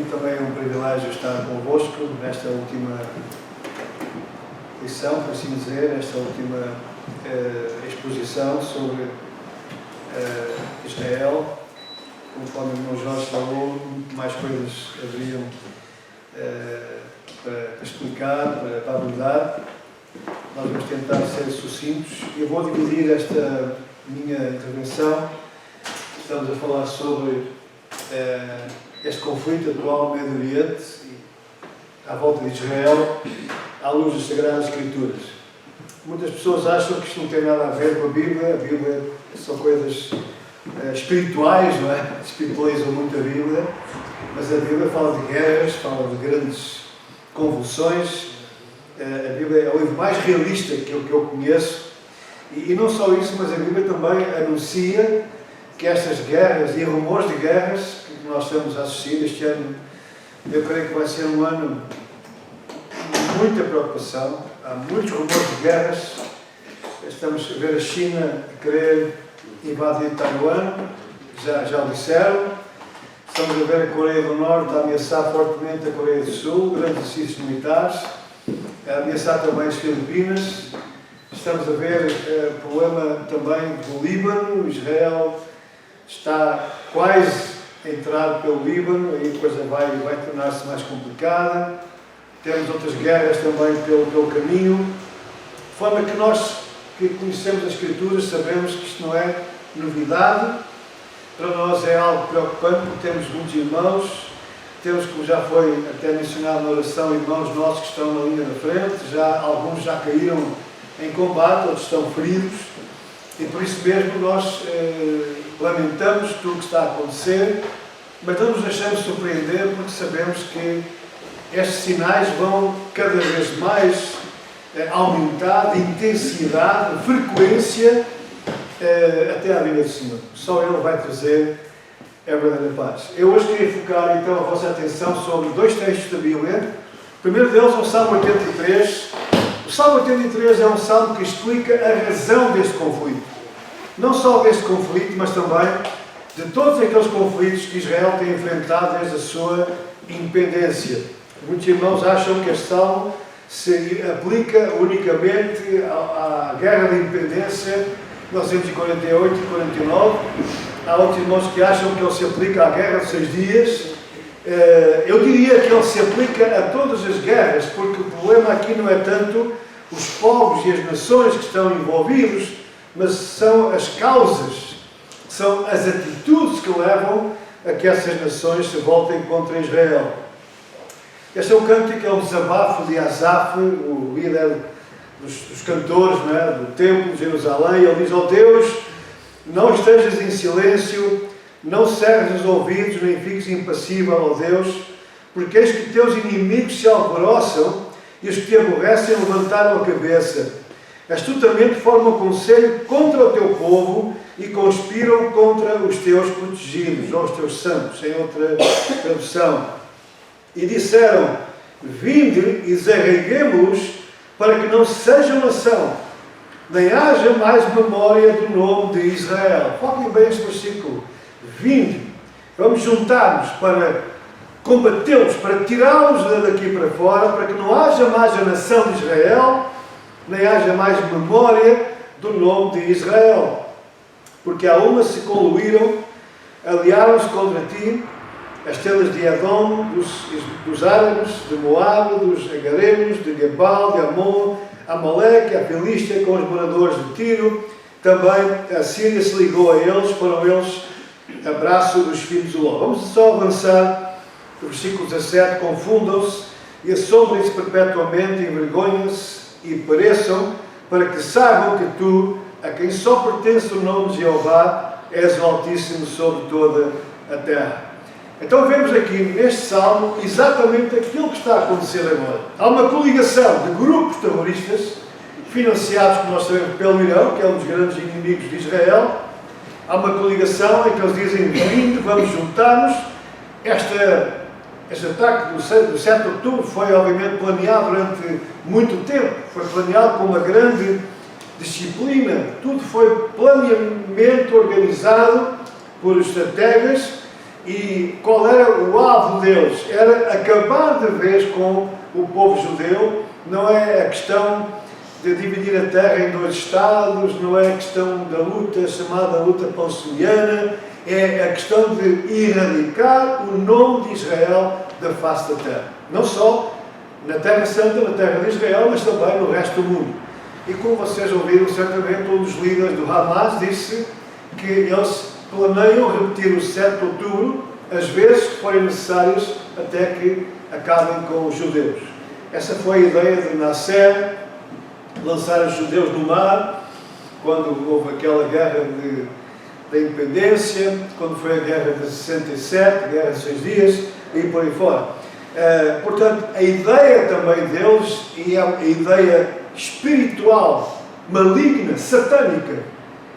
mim também é um privilégio estar convosco nesta última lição, por assim dizer, nesta última exposição sobre Israel. Conforme o irmão Jorge falou, muito mais coisas haveriam para explicar, para abordar. Nós vamos tentar ser sucintos. Eu vou dividir esta minha intervenção. Estamos a falar sobre este conflito atual no Médio Oriente, à volta de Israel, à luz das Sagradas Escrituras. Muitas pessoas acham que isto não tem nada a ver com a Bíblia são coisas espirituais, não é? Espiritualizam muito a Bíblia, mas a Bíblia fala de guerras, fala de grandes convulsões. A Bíblia é o livro mais realista que eu conheço, e não só isso, mas a Bíblia também anuncia que estas guerras e rumores de guerras que nós estamos a assistir este ano, eu creio que vai ser um ano de muita preocupação. Há muitos rumores de guerras. Estamos a ver a China querer invadir Taiwan, já o disseram. Estamos a ver a Coreia do Norte a ameaçar fortemente a Coreia do Sul, grandes exercícios militares, a ameaçar também as Filipinas. Estamos a ver o problema também do Líbano. Israel está quase a entrar pelo Líbano, aí a coisa vai tornar-se mais complicada. Temos outras guerras também pelo caminho, de forma que nós que conhecemos as Escrituras sabemos que isto não é novidade. Para nós é algo preocupante, porque temos muitos irmãos, temos, como já foi até mencionado na oração, irmãos nossos que estão na linha da frente, alguns já caíram em combate, outros estão feridos, e por isso mesmo nós lamentamos tudo o que está a acontecer, mas não nos deixamos surpreender, porque sabemos que estes sinais vão cada vez mais aumentar de intensidade, de frequência, até à vinda do Senhor. Só Ele vai trazer a verdadeira paz. Eu hoje queria focar então a vossa atenção sobre dois textos da Bíblia. O primeiro deles é o Salmo 83. O Salmo 83 é um salmo que explica a razão deste conflito. Não só deste conflito, mas também de todos aqueles conflitos que Israel tem enfrentado desde a sua independência. Muitos irmãos acham que este salmo se aplica unicamente à Guerra da Independência, 1948 e 49. Há outros irmãos que acham que ele se aplica à Guerra dos 6 Dias. Eu diria que ele se aplica a todas as guerras, porque o problema aqui não é tanto os povos e as nações que estão envolvidos, mas são as causas, são as atitudes que levam a que essas nações se voltem contra Israel. Este é um cântico, é um desabafo de Asaf, o líder dos cantores, não é? Do templo de Jerusalém. Ele diz: ó Deus, não estejas em silêncio, não cerres os ouvidos, nem fiques impassível, ó Deus, porque eis que teus inimigos se alvoroçam e os que te aborrecem levantaram a cabeça. Astutamente formam conselho contra o teu povo e conspiram contra os teus protegidos, ou os teus santos, em outra tradução. E disseram: vinde e desarraiguemo-los, para que não sejam nação, nem haja mais memória do nome de Israel. Foquem bem este versículo. Vinde, vamos juntar-nos para combatê-los, para tirá-los daqui para fora, para que não haja mais a nação de Israel, nem haja mais memória do nome de Israel. Porque há uma se coluíram, aliaram-se contra ti, as tendas de Edom, dos árabes, de Moabe, dos agarenos, de Gebal, de Amon, Amaleque, a Filístia, com os moradores de Tiro. Também a Síria se ligou a eles, foram eles abraço dos filhos de Ló. Vamos só avançar no versículo 17. Confundam-se e assombrem-se perpetuamente, envergonhem-se e pereçam, para que saibam que tu, a quem só pertence o nome de Jeová, és o Altíssimo sobre toda a terra. Então vemos aqui neste salmo exatamente aquilo que está a acontecer agora. Há uma coligação de grupos terroristas, financiados, como nós sabemos, pelo Irão, que é um dos grandes inimigos de Israel. Há uma coligação em que eles dizem: vinde, vamos juntar-nos. Este ataque do 7 de outubro foi obviamente planeado durante muito tempo, foi planeado com uma grande disciplina, tudo foi planeamento organizado por estrategas, E qual era o alvo deles? Era acabar de vez com o povo judeu. Não é a questão de dividir a terra em dois estados, não é a questão da luta chamada luta palestiniana, é a questão de erradicar o nome de Israel da face da terra. Não só na Terra Santa, na terra de Israel, mas também no resto do mundo. E como vocês ouviram, certamente um dos líderes do Hamas disse que eles planeiam repetir o 7 de outubro as vezes que forem necessárias até que acabem com os judeus. Essa foi a ideia de Nasser, lançar os judeus no mar, quando houve aquela guerra da independência, quando foi a guerra de 67, a guerra de 6 dias, e por aí fora. Portanto, a ideia também deles, e a ideia espiritual, maligna, satânica,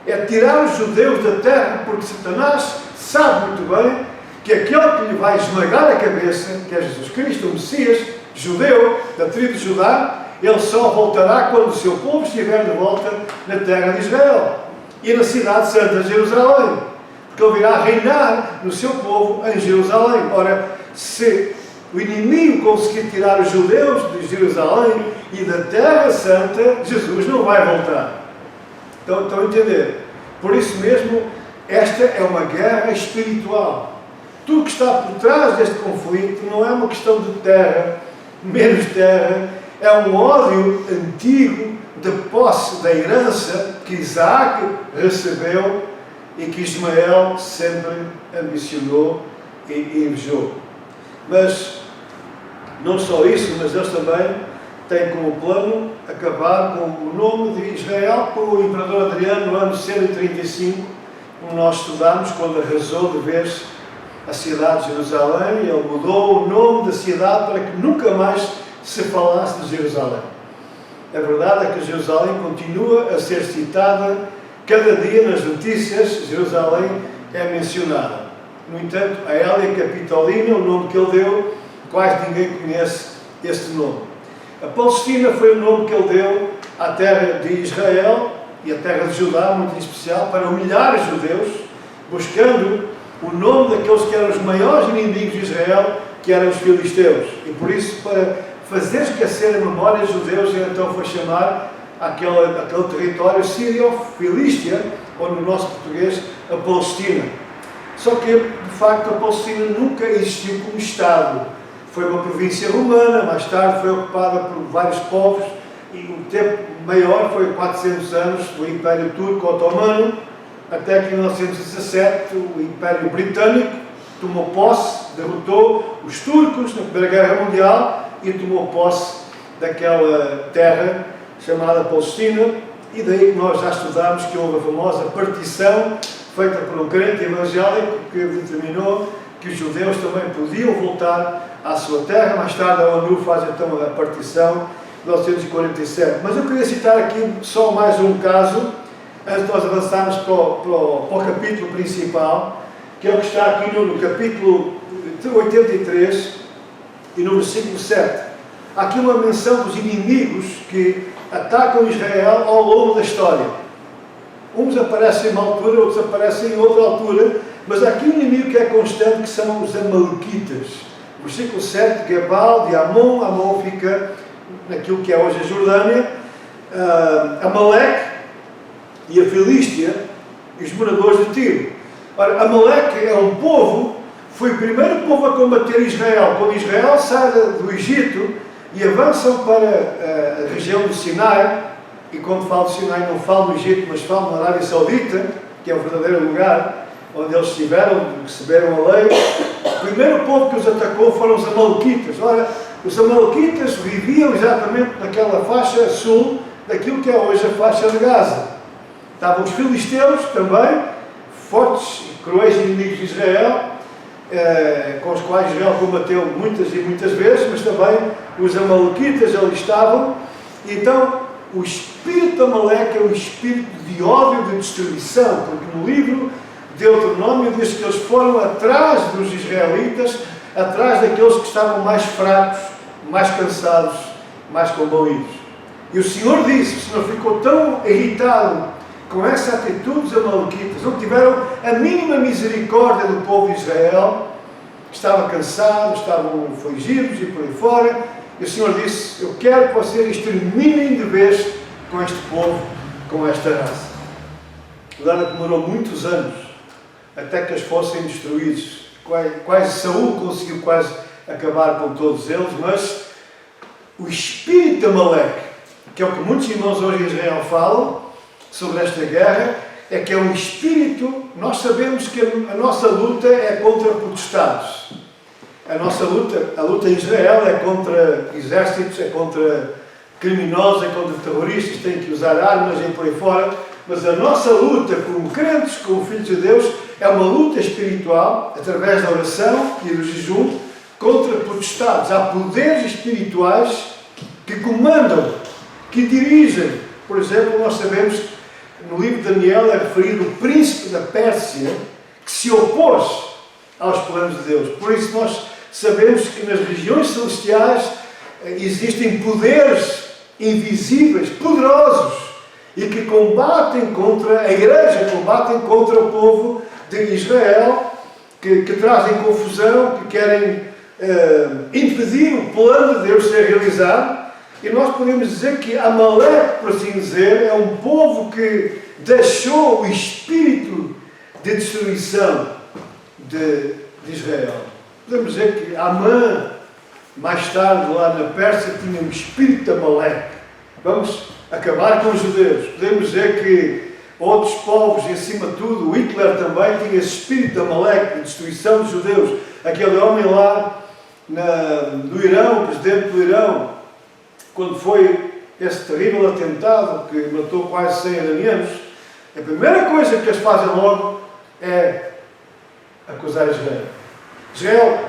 é tirar os judeus da terra, porque Satanás sabe muito bem que aquele que lhe vai esmagar a cabeça, que é Jesus Cristo, o Messias, judeu, da tribo de Judá, ele só voltará quando o seu povo estiver de volta na terra de Israel e na cidade santa de Jerusalém, porque ele virá reinar no seu povo em Jerusalém. Ora, se o inimigo conseguir tirar os judeus de Jerusalém e da terra santa, Jesus não vai voltar. Estão a entender? Por isso mesmo, esta é uma guerra espiritual. Tudo que está por trás deste conflito não é uma questão de terra, menos terra, é um ódio antigo de posse da herança que Isaac recebeu e que Ismael sempre ambicionou e invejou. Mas não só isso, mas eles também têm como plano acabar com o nome de Israel com o imperador Adriano no ano 135, como nós estudamos, quando arrasou de vez a cidade de Jerusalém. Ele mudou o nome da cidade para que nunca mais se falasse de Jerusalém. A verdade é que Jerusalém continua a ser citada cada dia nas notícias. Jerusalém é mencionada. No entanto, a Hélia Capitolina, o nome que ele deu, quase ninguém conhece este nome. A Palestina foi o nome que ele deu à terra de Israel e à terra de Judá, muito em especial, para humilhar os judeus, buscando o nome daqueles que eram os maiores inimigos de Israel, que eram os filisteus. E por isso, para fazer esquecer a memória dos judeus, ele então foi chamar aquele território Sírio-Filístia, ou no nosso português, a Palestina. Só que, de facto, a Palestina nunca existiu como Estado. Foi uma província romana, mais tarde foi ocupada por vários povos, e o tempo maior foi 400 anos do Império Turco-Otomano, até que em 1917 o Império Britânico tomou posse, derrotou os turcos na Primeira Guerra Mundial e tomou posse daquela terra chamada Palestina, e daí que nós já estudámos que houve a famosa partição feita por um crente evangélico que determinou que os judeus também podiam voltar à sua terra. Mais tarde a ONU faz então a partição de 1947. Mas eu queria citar aqui só mais um caso, antes de nós avançarmos para o capítulo principal, que é o que está aqui no capítulo 83 e no versículo 7. Há aqui uma menção dos inimigos que atacam Israel ao longo da história. Uns aparecem em uma altura, outros aparecem em outra altura, mas há aqui um inimigo que é constante, que são os Amalequitas. Versículo 7, Gebal de Amon. Amon fica naquilo que é hoje a Jordânia. Amaleque e a Filístia e os moradores de Tiro. Ora, Amaleque é um povo, foi o primeiro povo a combater Israel. Quando Israel sai do Egito e avançam para a região do Sinai, e quando falo do Sinai não falo do Egito, mas falo na Arábia Saudita, que é o verdadeiro lugar onde eles estiveram, receberam a lei, o primeiro povo que os atacou foram os Amalequitas. Ora, os Amalequitas viviam exatamente naquela faixa sul daquilo que é hoje a faixa de Gaza. Estavam os filisteus também, fortes e cruéis inimigos de Israel, com os quais Israel combateu muitas e muitas vezes, mas também os Amalequitas ali estavam. E então, o espírito Amaleque é um espírito de ódio, de destruição, porque no livro de Deuteronômio diz que eles foram atrás dos israelitas, atrás daqueles que estavam mais fracos, mais cansados, mais combalidos. E o Senhor disse, o Senhor ficou tão irritado com essa atitude dos Amalequitas, não tiveram a mínima misericórdia do povo de Israel, estava cansado, estavam afligidos e por aí fora, e o Senhor disse: eu quero que vocês exterminem de vez com este povo, com esta raça. Claro que demorou muitos anos até que eles fossem destruídos. Quase Saúl conseguiu quase acabar com todos eles, mas o espírito de Amaleque, que é o que muitos irmãos hoje em Israel falam sobre esta guerra, é que é um espírito. Nós sabemos que a nossa luta é contra potestades. A nossa luta, a luta em Israel é contra exércitos, é contra criminosos, é contra terroristas, têm que usar armas e por aí fora. Mas a nossa luta como crentes, como filhos de Deus, é uma luta espiritual, através da oração e do jejum, contra potestades. Há poderes espirituais que comandam, que dirigem. Por exemplo, nós sabemos que no livro de Daniel é referido o príncipe da Pérsia que se opôs aos planos de Deus. Por isso nós sabemos que nas regiões celestiais existem poderes invisíveis, poderosos, e que combatem contra a igreja, combatem contra o povo de Israel, que trazem confusão, que querem impedir o plano de Deus ser realizado. E nós podemos dizer que Amaleque, por assim dizer, é um povo que deixou o espírito de destruição de Israel. Podemos dizer que Amã, mais tarde lá na Pérsia, tinha um espírito de Amaleque. Vamos acabar com os judeus. Podemos dizer que outros povos, e acima de tudo, o Hitler também tinha esse espírito de Amaleque, de destruição dos judeus. Aquele homem lá no Irão, o presidente do Irão, quando foi esse terrível atentado que matou quase 100 iranianos, a primeira coisa que eles fazem logo é acusar Israel. Israel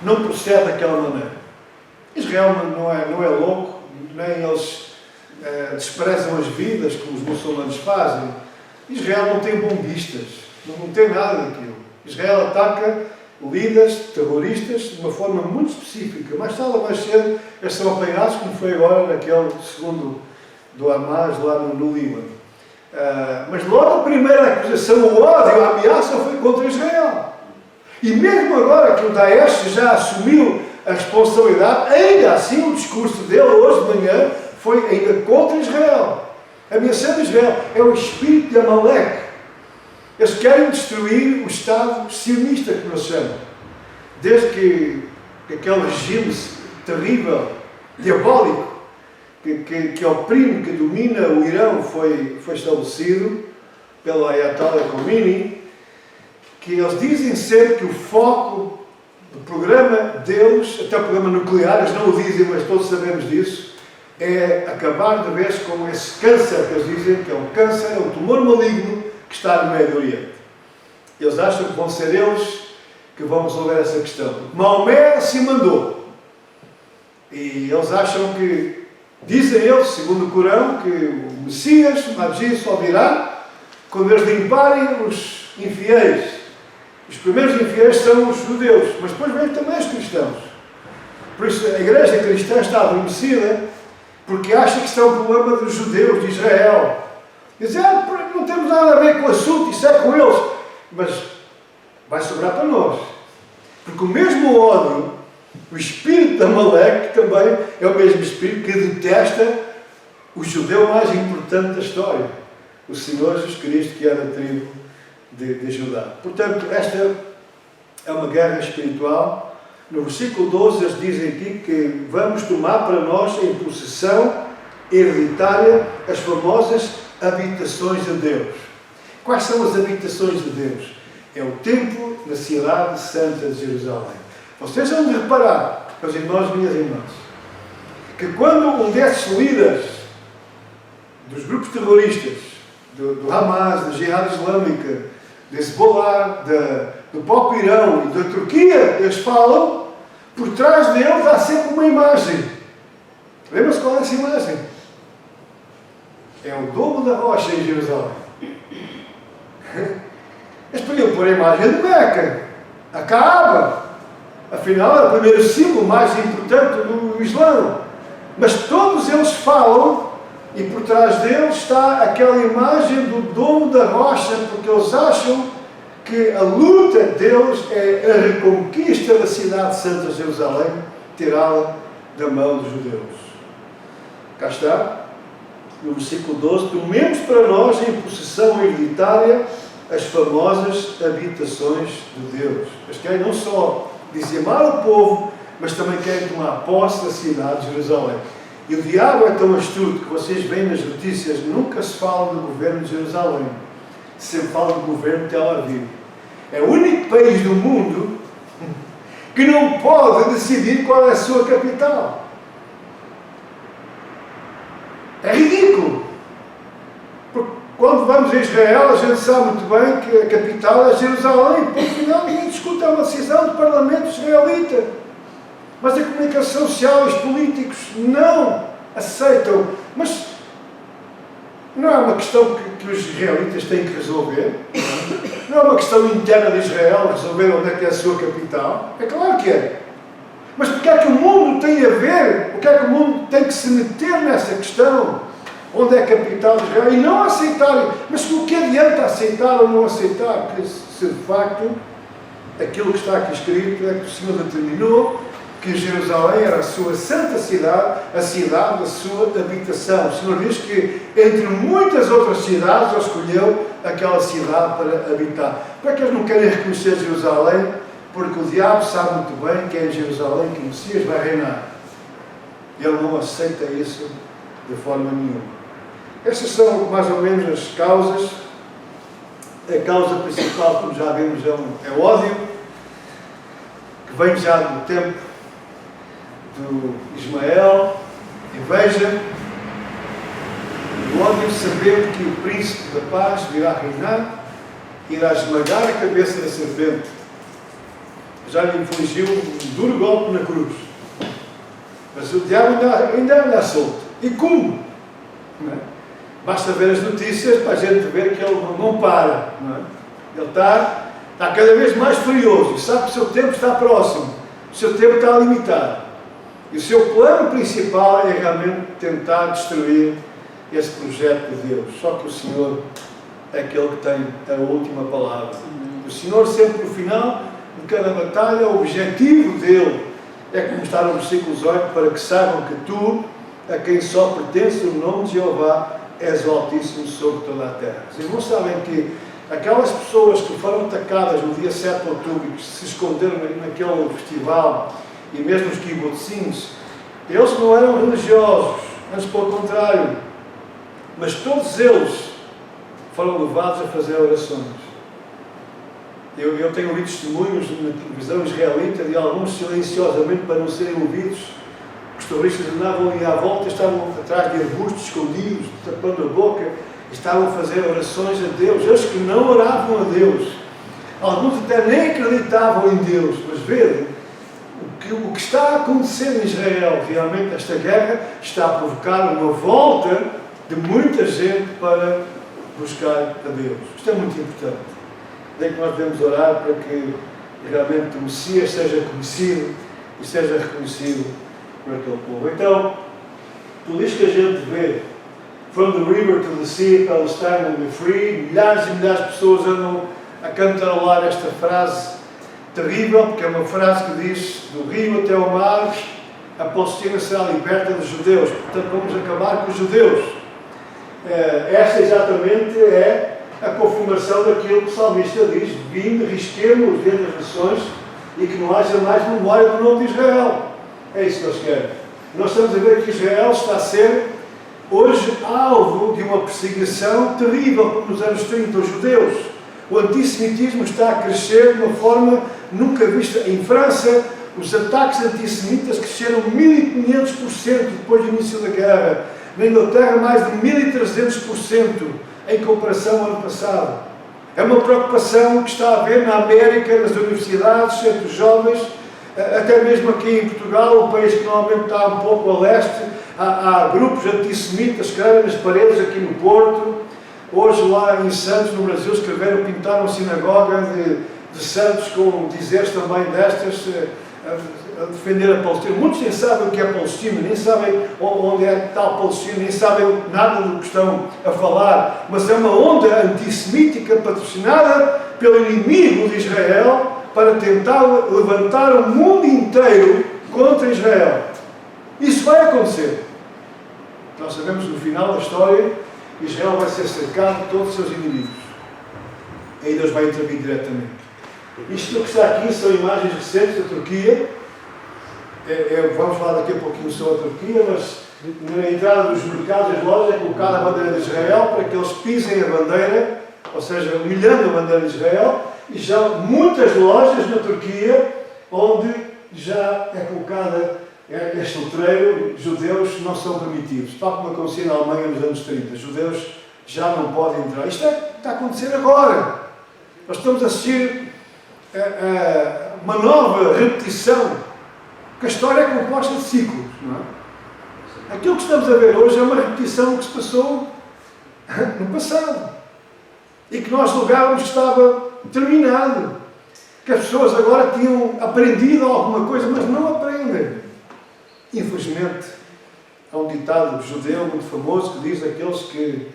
não procede daquela maneira. Israel não é louco, nem eles desprezam as vidas como os muçulmanos fazem. Israel não tem bombistas, não tem nada daquilo. Israel ataca líderes terroristas de uma forma muito específica. Mais tarde ou mais cedo, eles são apanhados, como foi agora naquele segundo do Hamas lá no Líbano. Mas logo a primeira acusação, o ódio, a ameaça foi contra Israel. E mesmo agora que o Daesh já assumiu a responsabilidade, ainda assim o discurso dele hoje de manhã foi ainda contra Israel. Ameaçando Israel. É o espírito de Amaleque. Eles querem destruir o Estado sionista, que nós chamamos. Desde que aquele regime terrível, diabólico, que oprime, que domina o Irão, foi estabelecido pelo Ayatollah Khomeini, que eles dizem sempre que o foco do programa deles, até o programa nuclear, eles não o dizem, mas todos sabemos disso, é acabar de vez com esse câncer que eles dizem que é um câncer, é um tumor maligno que está no Médio Oriente. Eles acham que vão ser eles que vão resolver essa questão. Maomé se mandou. E eles acham que, dizem eles, segundo o Corão, que o Messias, o Mahdi, só virá quando eles limparem os infiéis. Os primeiros infiéis são os judeus, mas depois vêm também os cristãos. Por isso a igreja cristã está adormecida porque acha que isto é um problema dos judeus, de Israel. Dizem, não temos nada a ver com o assunto, isso é com eles. Mas vai sobrar para nós. Porque o mesmo ódio, o espírito de Amaleque também é o mesmo espírito que detesta o judeu mais importante da história. O Senhor Jesus Cristo, que é da tribo de Judá. Portanto, esta é uma guerra espiritual. No versículo 12, eles dizem aqui que vamos tomar para nós em possessão hereditária as famosas habitações de Deus. Quais são as habitações de Deus? É o templo na cidade santa de Jerusalém. Vocês vão de reparar, meus irmãos e minhas irmãs, que quando um desses líderes dos grupos terroristas, do Hamas, da Jihad Islâmica, do Hezbollah, do próprio Irão e da Turquia, eles falam, por trás deles há sempre uma imagem. Lembra-se qual é essa imagem? É o Domo da Rocha em Jerusalém. Eles podiam pôr a imagem de Meca, a Kaaba. Afinal, é o primeiro símbolo mais importante do Islã. Mas todos eles falam, e por trás deles está aquela imagem do Domo da Rocha, porque eles acham que a luta deles é a reconquista da cidade santa de Jerusalém, tirá-la da mão dos judeus. Cá está, no versículo 12, tomemos para nós em possessão hereditária as famosas habitações de Deus. Eles querem não só dizimar o povo, mas também querem tomar posse da cidade de Jerusalém. E o diabo é tão astuto que vocês veem nas notícias, nunca se fala do governo de Jerusalém. Sempre fala do governo de Tel Aviv. É o único país do mundo que não pode decidir qual é a sua capital. É ridículo. Porque quando vamos a Israel, a gente sabe muito bem que a capital é Jerusalém. Por final, ninguém discute, é uma decisão do parlamento israelita. Mas a comunicação social e os políticos não aceitam. Mas não é uma questão que os israelitas têm que resolver. Não é uma questão interna de Israel resolver onde é que é a sua capital. É claro que é. Mas porque é que o mundo tem a ver? Porque é que o mundo tem que se meter nessa questão? Onde é a capital de Israel? E não aceitar. Mas o que adianta aceitar ou não aceitar? Porque se de facto aquilo que está aqui escrito é que o Senhor determinou que Jerusalém era a sua santa cidade, a cidade da sua habitação. O Senhor diz que entre muitas outras cidades Ele escolheu aquela cidade para habitar. Para que eles não querem reconhecer Jerusalém? Porque o diabo sabe muito bem que é em Jerusalém que o Messias vai reinar. E ele não aceita isso de forma nenhuma. Essas são mais ou menos as causas. A causa principal, como já vimos, é o ódio, que vem já do tempo do Ismael, inveja, o ódio, sabendo que o príncipe da paz virá reinar, irá esmagar a cabeça da serpente. Já lhe infligiu um duro golpe na cruz. Mas o diabo ainda anda solto. E como? Não é? Basta ver as notícias para a gente ver que ele não para. Não é? Ele está cada vez mais furioso. Sabe que o seu tempo está próximo. O seu tempo está limitado. E o seu plano principal é realmente tentar destruir esse projeto de Deus. Só que o Senhor é aquele que tem a última palavra. O Senhor sempre no final de cada batalha, o objetivo dele é, como está no versículo 18, para que saibam que tu, a quem só pertence o nome de Jeová, és o Altíssimo sobre toda a terra. Os irmãos sabem que aquelas pessoas que foram atacadas no dia 7 de outubro e que se esconderam naquele festival, e mesmo os kibbutzins, eles não eram religiosos, antes pelo contrário, mas todos eles foram levados a fazer orações. Eu tenho ouvido testemunhos na televisão israelita de alguns silenciosamente para não serem ouvidos. Os terroristas andavam ali à volta, estavam atrás de arbustos escondidos, tapando a boca, estavam a fazer orações a Deus. Eles que não oravam a Deus. Alguns até nem acreditavam em Deus. Mas vejam, o que está a acontecer em Israel, realmente esta guerra está a provocar uma volta de muita gente para buscar a Deus. Isto é muito importante. Daí que nós devemos orar para que realmente o Messias seja conhecido e seja reconhecido por aquele povo. Então, tudo isto que a gente vê, from the river to the sea, Palestine will be free, milhares e milhares de pessoas andam a cantarolar esta frase terrível, porque é uma frase que diz, do rio até ao mar, a Palestina será liberta dos judeus. Portanto, vamos acabar com os judeus. Esta exatamente é a confirmação daquilo que o salmista diz: vinde, risquemos os dedos das nações e que não haja mais memória do nome de Israel. É isso que eles querem. Nós estamos a ver que Israel está a ser hoje alvo de uma perseguição terrível, como nos anos 30 os judeus. O antissemitismo está a crescer de uma forma nunca vista. Em França, os ataques antissemitas cresceram 1500% depois do início da guerra. Na Inglaterra, mais de 1300% em comparação ao ano passado. É uma preocupação que está a haver na América, nas universidades, entre os jovens, até mesmo aqui em Portugal, um país que normalmente está um pouco a leste. Há grupos antissemitas que escrevem nas paredes aqui no Porto. Hoje lá em Santos, no Brasil, pintaram sinagoga de Santos com dizeres também destas, a defender a Palestina. Muitos nem sabem o que é Palestina, nem sabem onde é tal Palestina, nem sabem nada do que estão a falar, mas é uma onda antissemítica patrocinada pelo inimigo de Israel para tentar levantar o mundo inteiro contra Israel. Isso vai acontecer. Nós sabemos que no final da história Israel vai ser cercado de todos os seus inimigos. Aí Deus vai intervir diretamente. Isto que está aqui são imagens recentes da Turquia. Vamos falar daqui a pouquinho sobre a Turquia, mas na entrada dos mercados e das lojas é colocada a bandeira de Israel para que eles pisem a bandeira, ou seja, humilhando a bandeira de Israel, e já há muitas lojas na Turquia onde já é colocada este letreiro: judeus não são permitidos. Tal como acontecia na Alemanha nos anos 30, judeus já não podem entrar. Isto está a acontecer agora. Nós estamos a assistir a uma nova repetição, porque a história é composta de ciclos, não é? Aquilo que estamos a ver hoje é uma repetição que se passou no passado e que nós julgávamos que estava terminado, que as pessoas agora tinham aprendido alguma coisa, mas não aprendem. Infelizmente, há um ditado judeu muito famoso que diz: aqueles que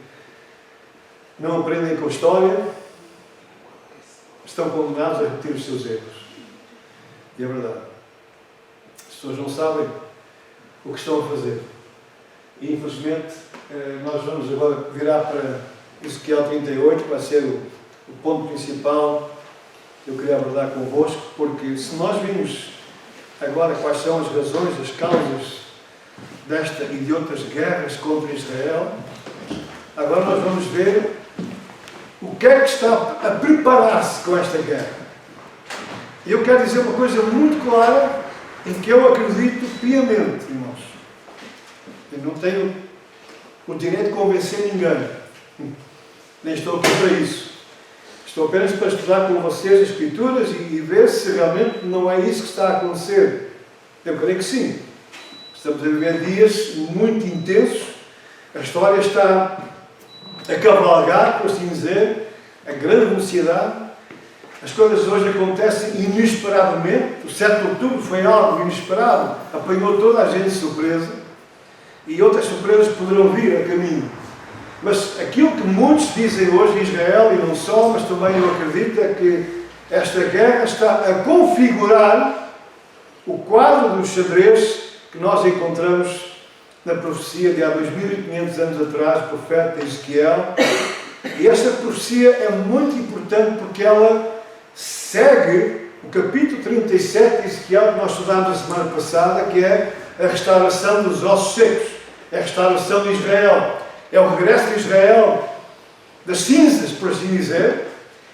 não aprendem com a história estão condenados a repetir os seus erros. E é verdade. As pessoas não sabem o que estão a fazer. E infelizmente nós vamos agora virar para Ezequiel 38, que vai ser o ponto principal que eu queria abordar convosco, porque se nós vimos agora quais são as razões, as causas desta e de outras guerras contra Israel, agora nós vamos ver o que é que está a preparar-se com esta guerra. E eu quero dizer uma coisa muito clara, em que eu acredito piamente, irmãos. Eu não tenho o direito de convencer ninguém. Nem estou aqui para isso. Estou apenas para estudar com vocês as Escrituras e ver se realmente não é isso que está a acontecer. Eu creio que sim. Estamos a viver dias muito intensos. A história está a cavalgar, por assim dizer, a grande velocidade. As coisas hoje acontecem inesperadamente. O 7 de outubro foi algo inesperado, apanhou toda a gente de surpresa, e outras surpresas poderão vir a caminho. Mas aquilo que muitos dizem hoje em Israel, e não só, mas também eu acredito, é que esta guerra está a configurar o quadro do xadrez que nós encontramos na profecia de há 2500 anos atrás, o profeta Ezequiel. E esta profecia é muito importante porque ela segue o capítulo 37 de Ezequiel, que nós estudámos a semana passada, que é a restauração dos ossos secos, é a restauração de Israel, é o regresso de Israel das cinzas, por assim dizer,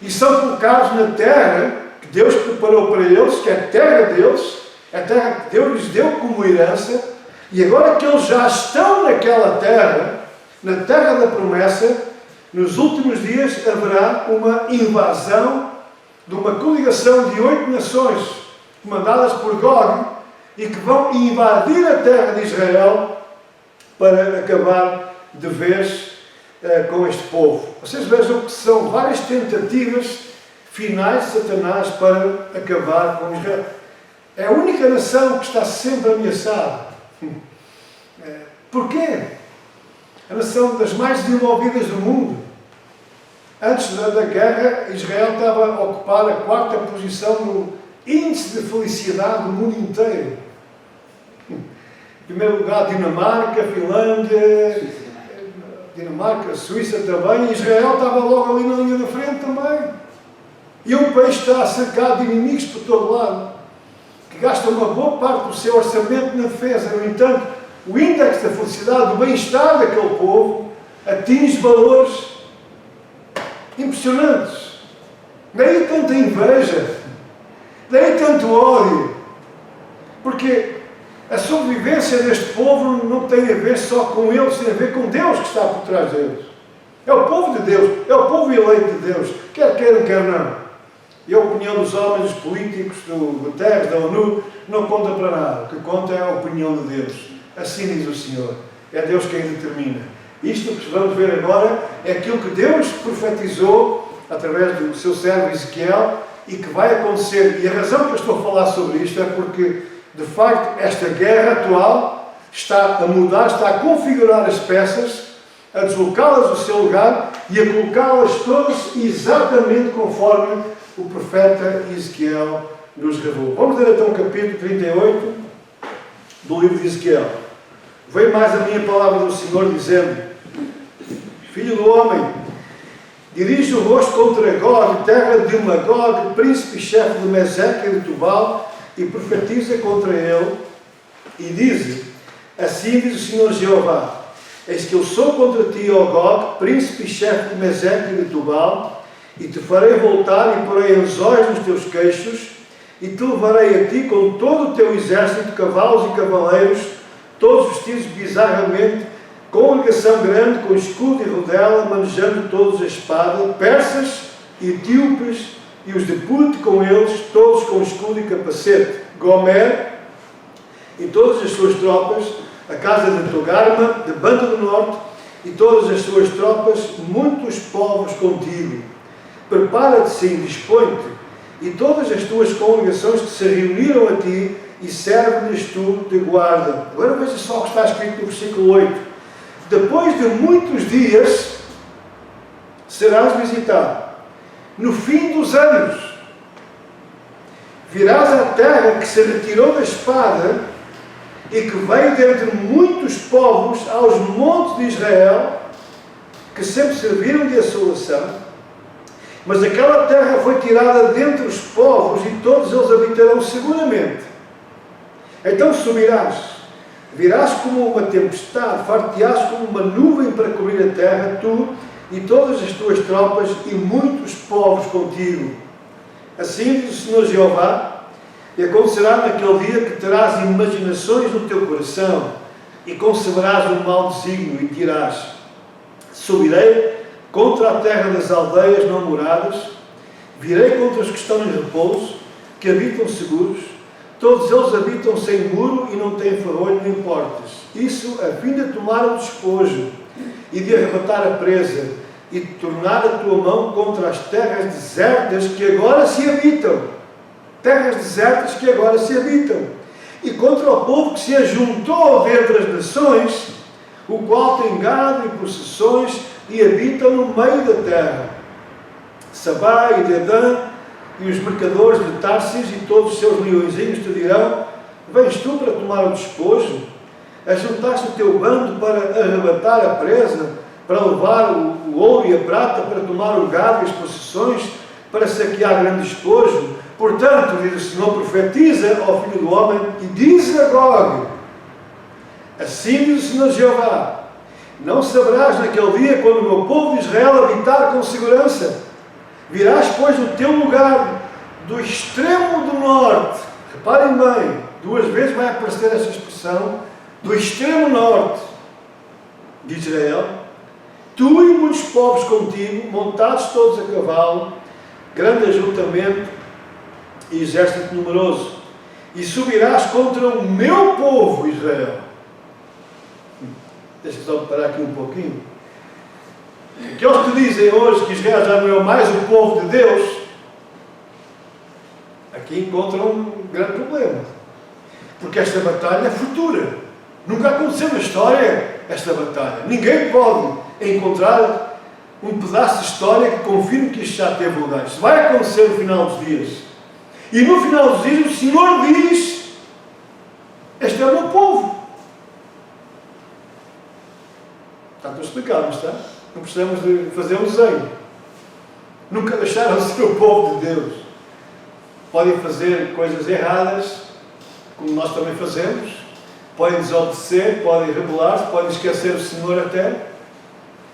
e são colocados na terra que Deus preparou para eles, que é a terra deles, a terra que Deus lhes deu como herança. E agora que eles já estão naquela terra, na terra da promessa, nos últimos dias haverá uma invasão de uma coligação de 8 nações, comandadas por Gog, e que vão invadir a terra de Israel para acabar de vez com este povo. Vocês vejam que são várias tentativas finais de Satanás para acabar com Israel. É a única nação que está sempre ameaçada. Porquê? A nação das mais desenvolvidas do mundo. Antes da guerra, Israel estava a ocupar a 4ª posição no índice de felicidade do mundo inteiro. Em primeiro lugar, Dinamarca, Finlândia, Suíça também. E Israel estava logo ali na linha da frente também. E um país que está cercado de inimigos por todo lado, que gasta uma boa parte do seu orçamento na defesa. No entanto, o índice da felicidade, do bem-estar daquele povo, atinge valores impressionantes. Daí tanta inveja, daí tanto ódio, porque a sobrevivência deste povo não tem a ver só com eles, tem a ver com Deus que está por trás deles. É o povo de Deus, é o povo eleito de Deus, quer queiram, quer não. E a opinião dos homens, dos políticos, do Guterres, da ONU, não conta para nada. O que conta é a opinião de Deus. Assim diz o Senhor. É Deus quem determina. Isto que vamos ver agora é aquilo que Deus profetizou através do seu servo Ezequiel e que vai acontecer. E a razão que eu estou a falar sobre isto é porque, de facto, esta guerra atual está a mudar, está a configurar as peças a deslocá-las do seu lugar e a colocá-las todas exatamente conforme o profeta Ezequiel nos revelou. Vamos ler então o capítulo 38 do livro de Ezequiel. Veio mais a minha palavra do Senhor dizendo: Filho do homem, dirige o rosto contra Gog, terra de Magog, príncipe e chefe de Meseque e de Tubal, e profetiza contra ele, e diz: assim diz o Senhor Jeová: eis que eu sou contra ti, ó Gog, príncipe e chefe de Meseque e de Tubal, e te farei voltar e porei anzóis nos teus queixos, e te levarei a ti com todo o teu exército de cavalos e cavaleiros, todos vestidos bizarramente, com ligação grande, com escudo e rodela, manejando todos a espada, persas e etíopes, e os de Put com eles, todos com escudo e capacete, Gomer e todas as suas tropas, a casa de Togarma, de Banda do Norte, e todas as suas tropas, muitos povos contigo. Prepara-te sim, dispõe-te, e todas as tuas congregações que se reuniram a ti, e serve-lhes tu de guarda. Agora veja só o que está escrito no versículo 8. Depois de muitos dias, serás visitado. No fim dos anos, virás à terra que se retirou da espada e que veio dentre muitos povos aos montes de Israel, que sempre serviram de assolação. Mas aquela terra foi tirada dentre os povos e todos eles habitarão seguramente. Então subirás, virás como uma tempestade, far-te-ás como uma nuvem para cobrir a terra, tu e todas as tuas tropas e muitos povos contigo. Assim diz o Senhor Jeová: e acontecerá naquele dia que terás imaginações no teu coração e conceberás um mau desígnio e dirás: subirei contra a terra das aldeias não moradas, virei contra os que estão em repouso, que habitam seguros. Todos eles habitam sem muro e não têm ferrolho nem portas. Isso a fim de tomar o despojo e de arrebatar a presa e de tornar a tua mão contra as terras desertas que agora se habitam. Terras desertas que agora se habitam. E contra o povo que se ajuntou dentre as nações, o qual tem gado e possessões e habita no meio da terra. Sabá e Dedã e os mercadores de Tarsis e todos os seus leõezinhos te dirão: vens tu para tomar o despojo? Ajuntaste o teu bando para arrebatar a presa, para levar o ouro e a prata, para tomar o gado e as possessões, para saquear grande despojo? Portanto, diz o Senhor, profetiza ao filho do homem e diz a Gog: assim diz o Senhor Jeová: não saberás naquele dia, quando o meu povo de Israel habitar com segurança. Virás, pois, do teu lugar, do extremo do norte. Reparem bem, duas vezes vai aparecer esta expressão, do extremo norte de Israel, tu e muitos povos contigo, montados todos a cavalo, grande ajuntamento e exército numeroso, e subirás contra o meu povo Israel. Deixa-me só parar aqui um pouquinho. Aqueles que dizem hoje que Israel já não é mais o povo de Deus, aqui encontram um grande problema. Porque esta batalha é futura. Nunca aconteceu na história esta batalha. Ninguém pode encontrar um pedaço de história que confirme que isto já teve lugar. Isto vai acontecer no final dos dias. E no final dos dias o Senhor diz: este é o meu povo. Está tudo explicado, não está? Não precisamos de fazer um desenho. Nunca deixaram de ser o povo de Deus. Podem fazer coisas erradas, como nós também fazemos. Podem desobedecer, podem rebelar-se, podem esquecer o Senhor até.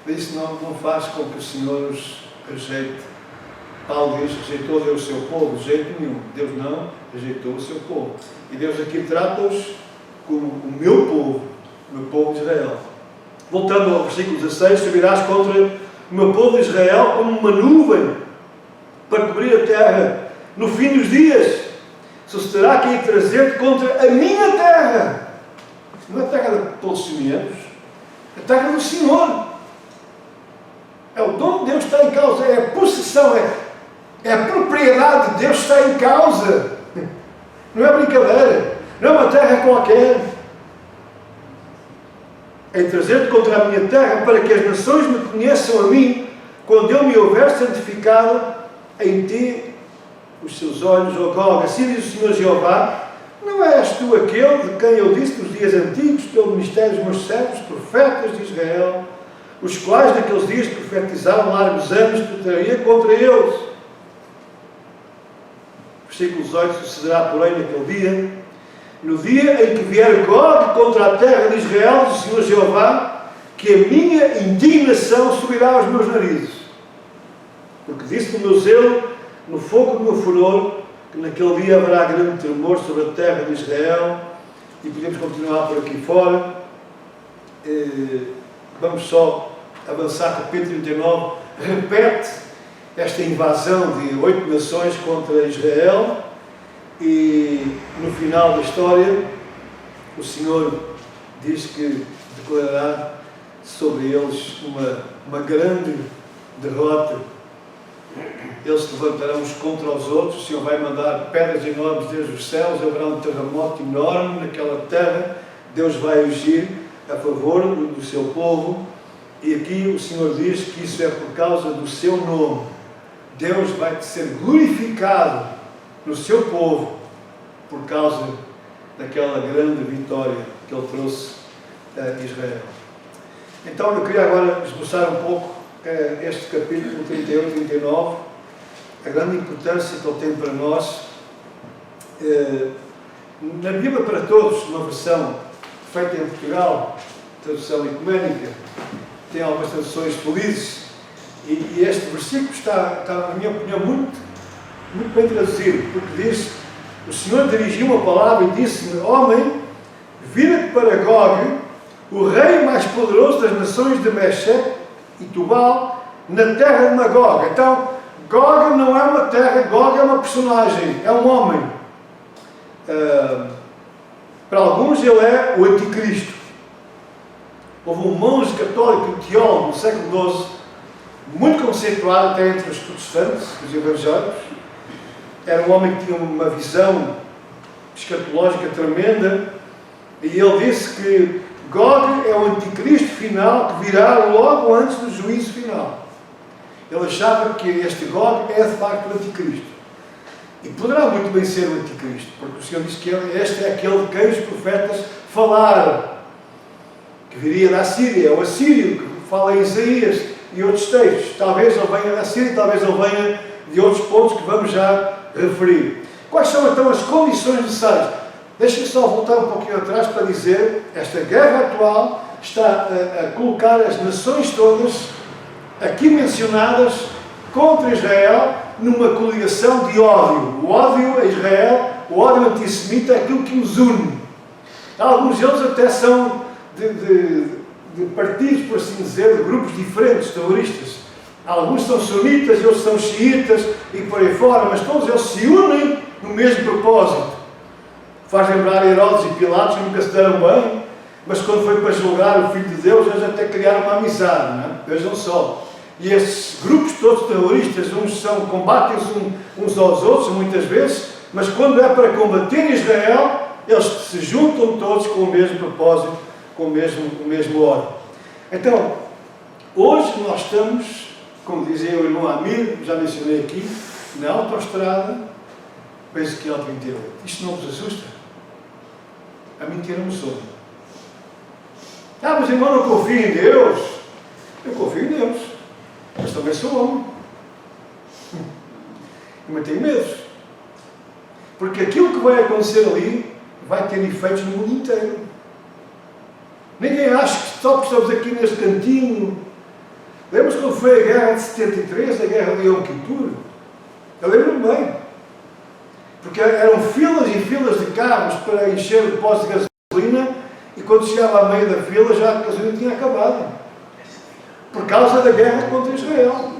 Mas isso não faz com que o Senhor os rejeite. Paulo diz: rejeitou Deus o seu povo? De jeito nenhum. Deus não rejeitou o seu povo. E Deus aqui trata-os como o meu povo de Israel. Voltando ao versículo 16: subirás contra o meu povo de Israel como uma nuvem para cobrir a terra. No fim dos dias, sucederá que hei de trazer-te contra a minha terra. Não é a terra de apodrecimentos, é a terra do Senhor. É o dom de Deus que está em causa, é a possessão, é a propriedade de Deus que está em causa. Não é brincadeira, não é uma terra qualquer. em trazer-te contra a minha terra, para que as nações me conheçam a mim, quando eu me houver santificado em ti os seus olhos, ó Gog. Assim diz o Senhor Jeová: não és tu aquele de quem eu disse nos dias antigos, pelo ministério dos meus servos, profetas de Israel, os quais naqueles dias profetizaram largos anos que traria contra eles. Versículo 18: sucederá, porém, naquele dia, no dia em que vier Gog contra a terra de Israel, diz o Senhor Jeová, que a minha indignação subirá aos meus narizes. Porque disse no meu zelo, no fogo do meu furor, que naquele dia haverá grande tremor sobre a terra de Israel. E podemos continuar por aqui fora. Vamos só avançar, capítulo 39. Repete esta invasão de 8 nações contra Israel. E no final da história, o Senhor diz que declarará sobre eles uma grande derrota. Eles se levantarão uns contra os outros, o Senhor vai mandar pedras enormes desde os céus, haverá um terremoto enorme naquela terra, Deus vai agir a favor do seu povo, e aqui o Senhor diz que isso é por causa do seu nome. Deus vai ser glorificado no seu povo por causa daquela grande vitória que Ele trouxe a Israel. Então eu queria agora esboçar um pouco este capítulo 38 e 39, a grande importância que ele tem para nós. Na Bíblia para Todos, uma versão feita em Portugal, tradução ecuménica, tem algumas traduções felizes, e este versículo está, na minha opinião, muito bem traduzido, porque diz: o Senhor dirigiu uma palavra e disse-me: homem, vira-te para Gog, o rei mais poderoso das nações de Meshec e Tubal, na terra de Magog. Então, Gog não é uma terra, Gog é uma personagem, é um homem. Para alguns ele é o anticristo. Houve um monge católico e teólogo no século XII, muito conceituado até entre os protestantes, os evangélicos. Era um homem que tinha uma visão escatológica tremenda, e ele disse que Gog é o anticristo final que virá logo antes do juízo final. Ele achava que este Gog é de facto o anticristo. E poderá muito bem ser o anticristo, porque o Senhor disse que este é aquele de quem os profetas falaram, que viria da Síria, é o assírio, que fala em Isaías e outros textos. Talvez ele venha da Síria, talvez ele venha de outros pontos que vamos já referir. Quais são então as condições necessárias? Deixem-me só voltar um pouquinho atrás para dizer: esta guerra atual está a colocar as nações todas aqui mencionadas contra Israel numa coligação de ódio. O ódio a Israel, o ódio antissemita, é aquilo que os une. Alguns deles até são de partidos, por assim dizer, de grupos diferentes, terroristas. Alguns são sunitas, outros são xiitas e por aí fora, mas todos eles se unem no mesmo propósito. Faz lembrar Herodes e Pilatos, que nunca se deram bem, mas quando foi para julgar o Filho de Deus, eles até criaram uma amizade, não é? Vejam só. E esses grupos todos terroristas, combatem uns aos outros, muitas vezes, mas quando é para combater Israel, eles se juntam todos com o mesmo propósito, com o mesmo ódio. Então, hoje nós estamos, como dizia o irmão Amir, já mencionei aqui, na autoestrada, penso que é 38. Isto não vos assusta? A mim tira-me sono. Mas irmão, não confio em Deus. Eu confio em Deus, mas também sou homem. Mas tenho medos. Porque aquilo que vai acontecer ali vai ter efeitos no mundo inteiro. Ninguém acha que só estamos aqui neste cantinho. Lembra-se quando foi a guerra de 73, a guerra de Yom Kippur? Eu lembro-me bem. Porque eram filas e filas de carros para encher o depósito de gasolina, e quando chegava à meio da fila já a gasolina tinha acabado. Por causa da guerra contra Israel.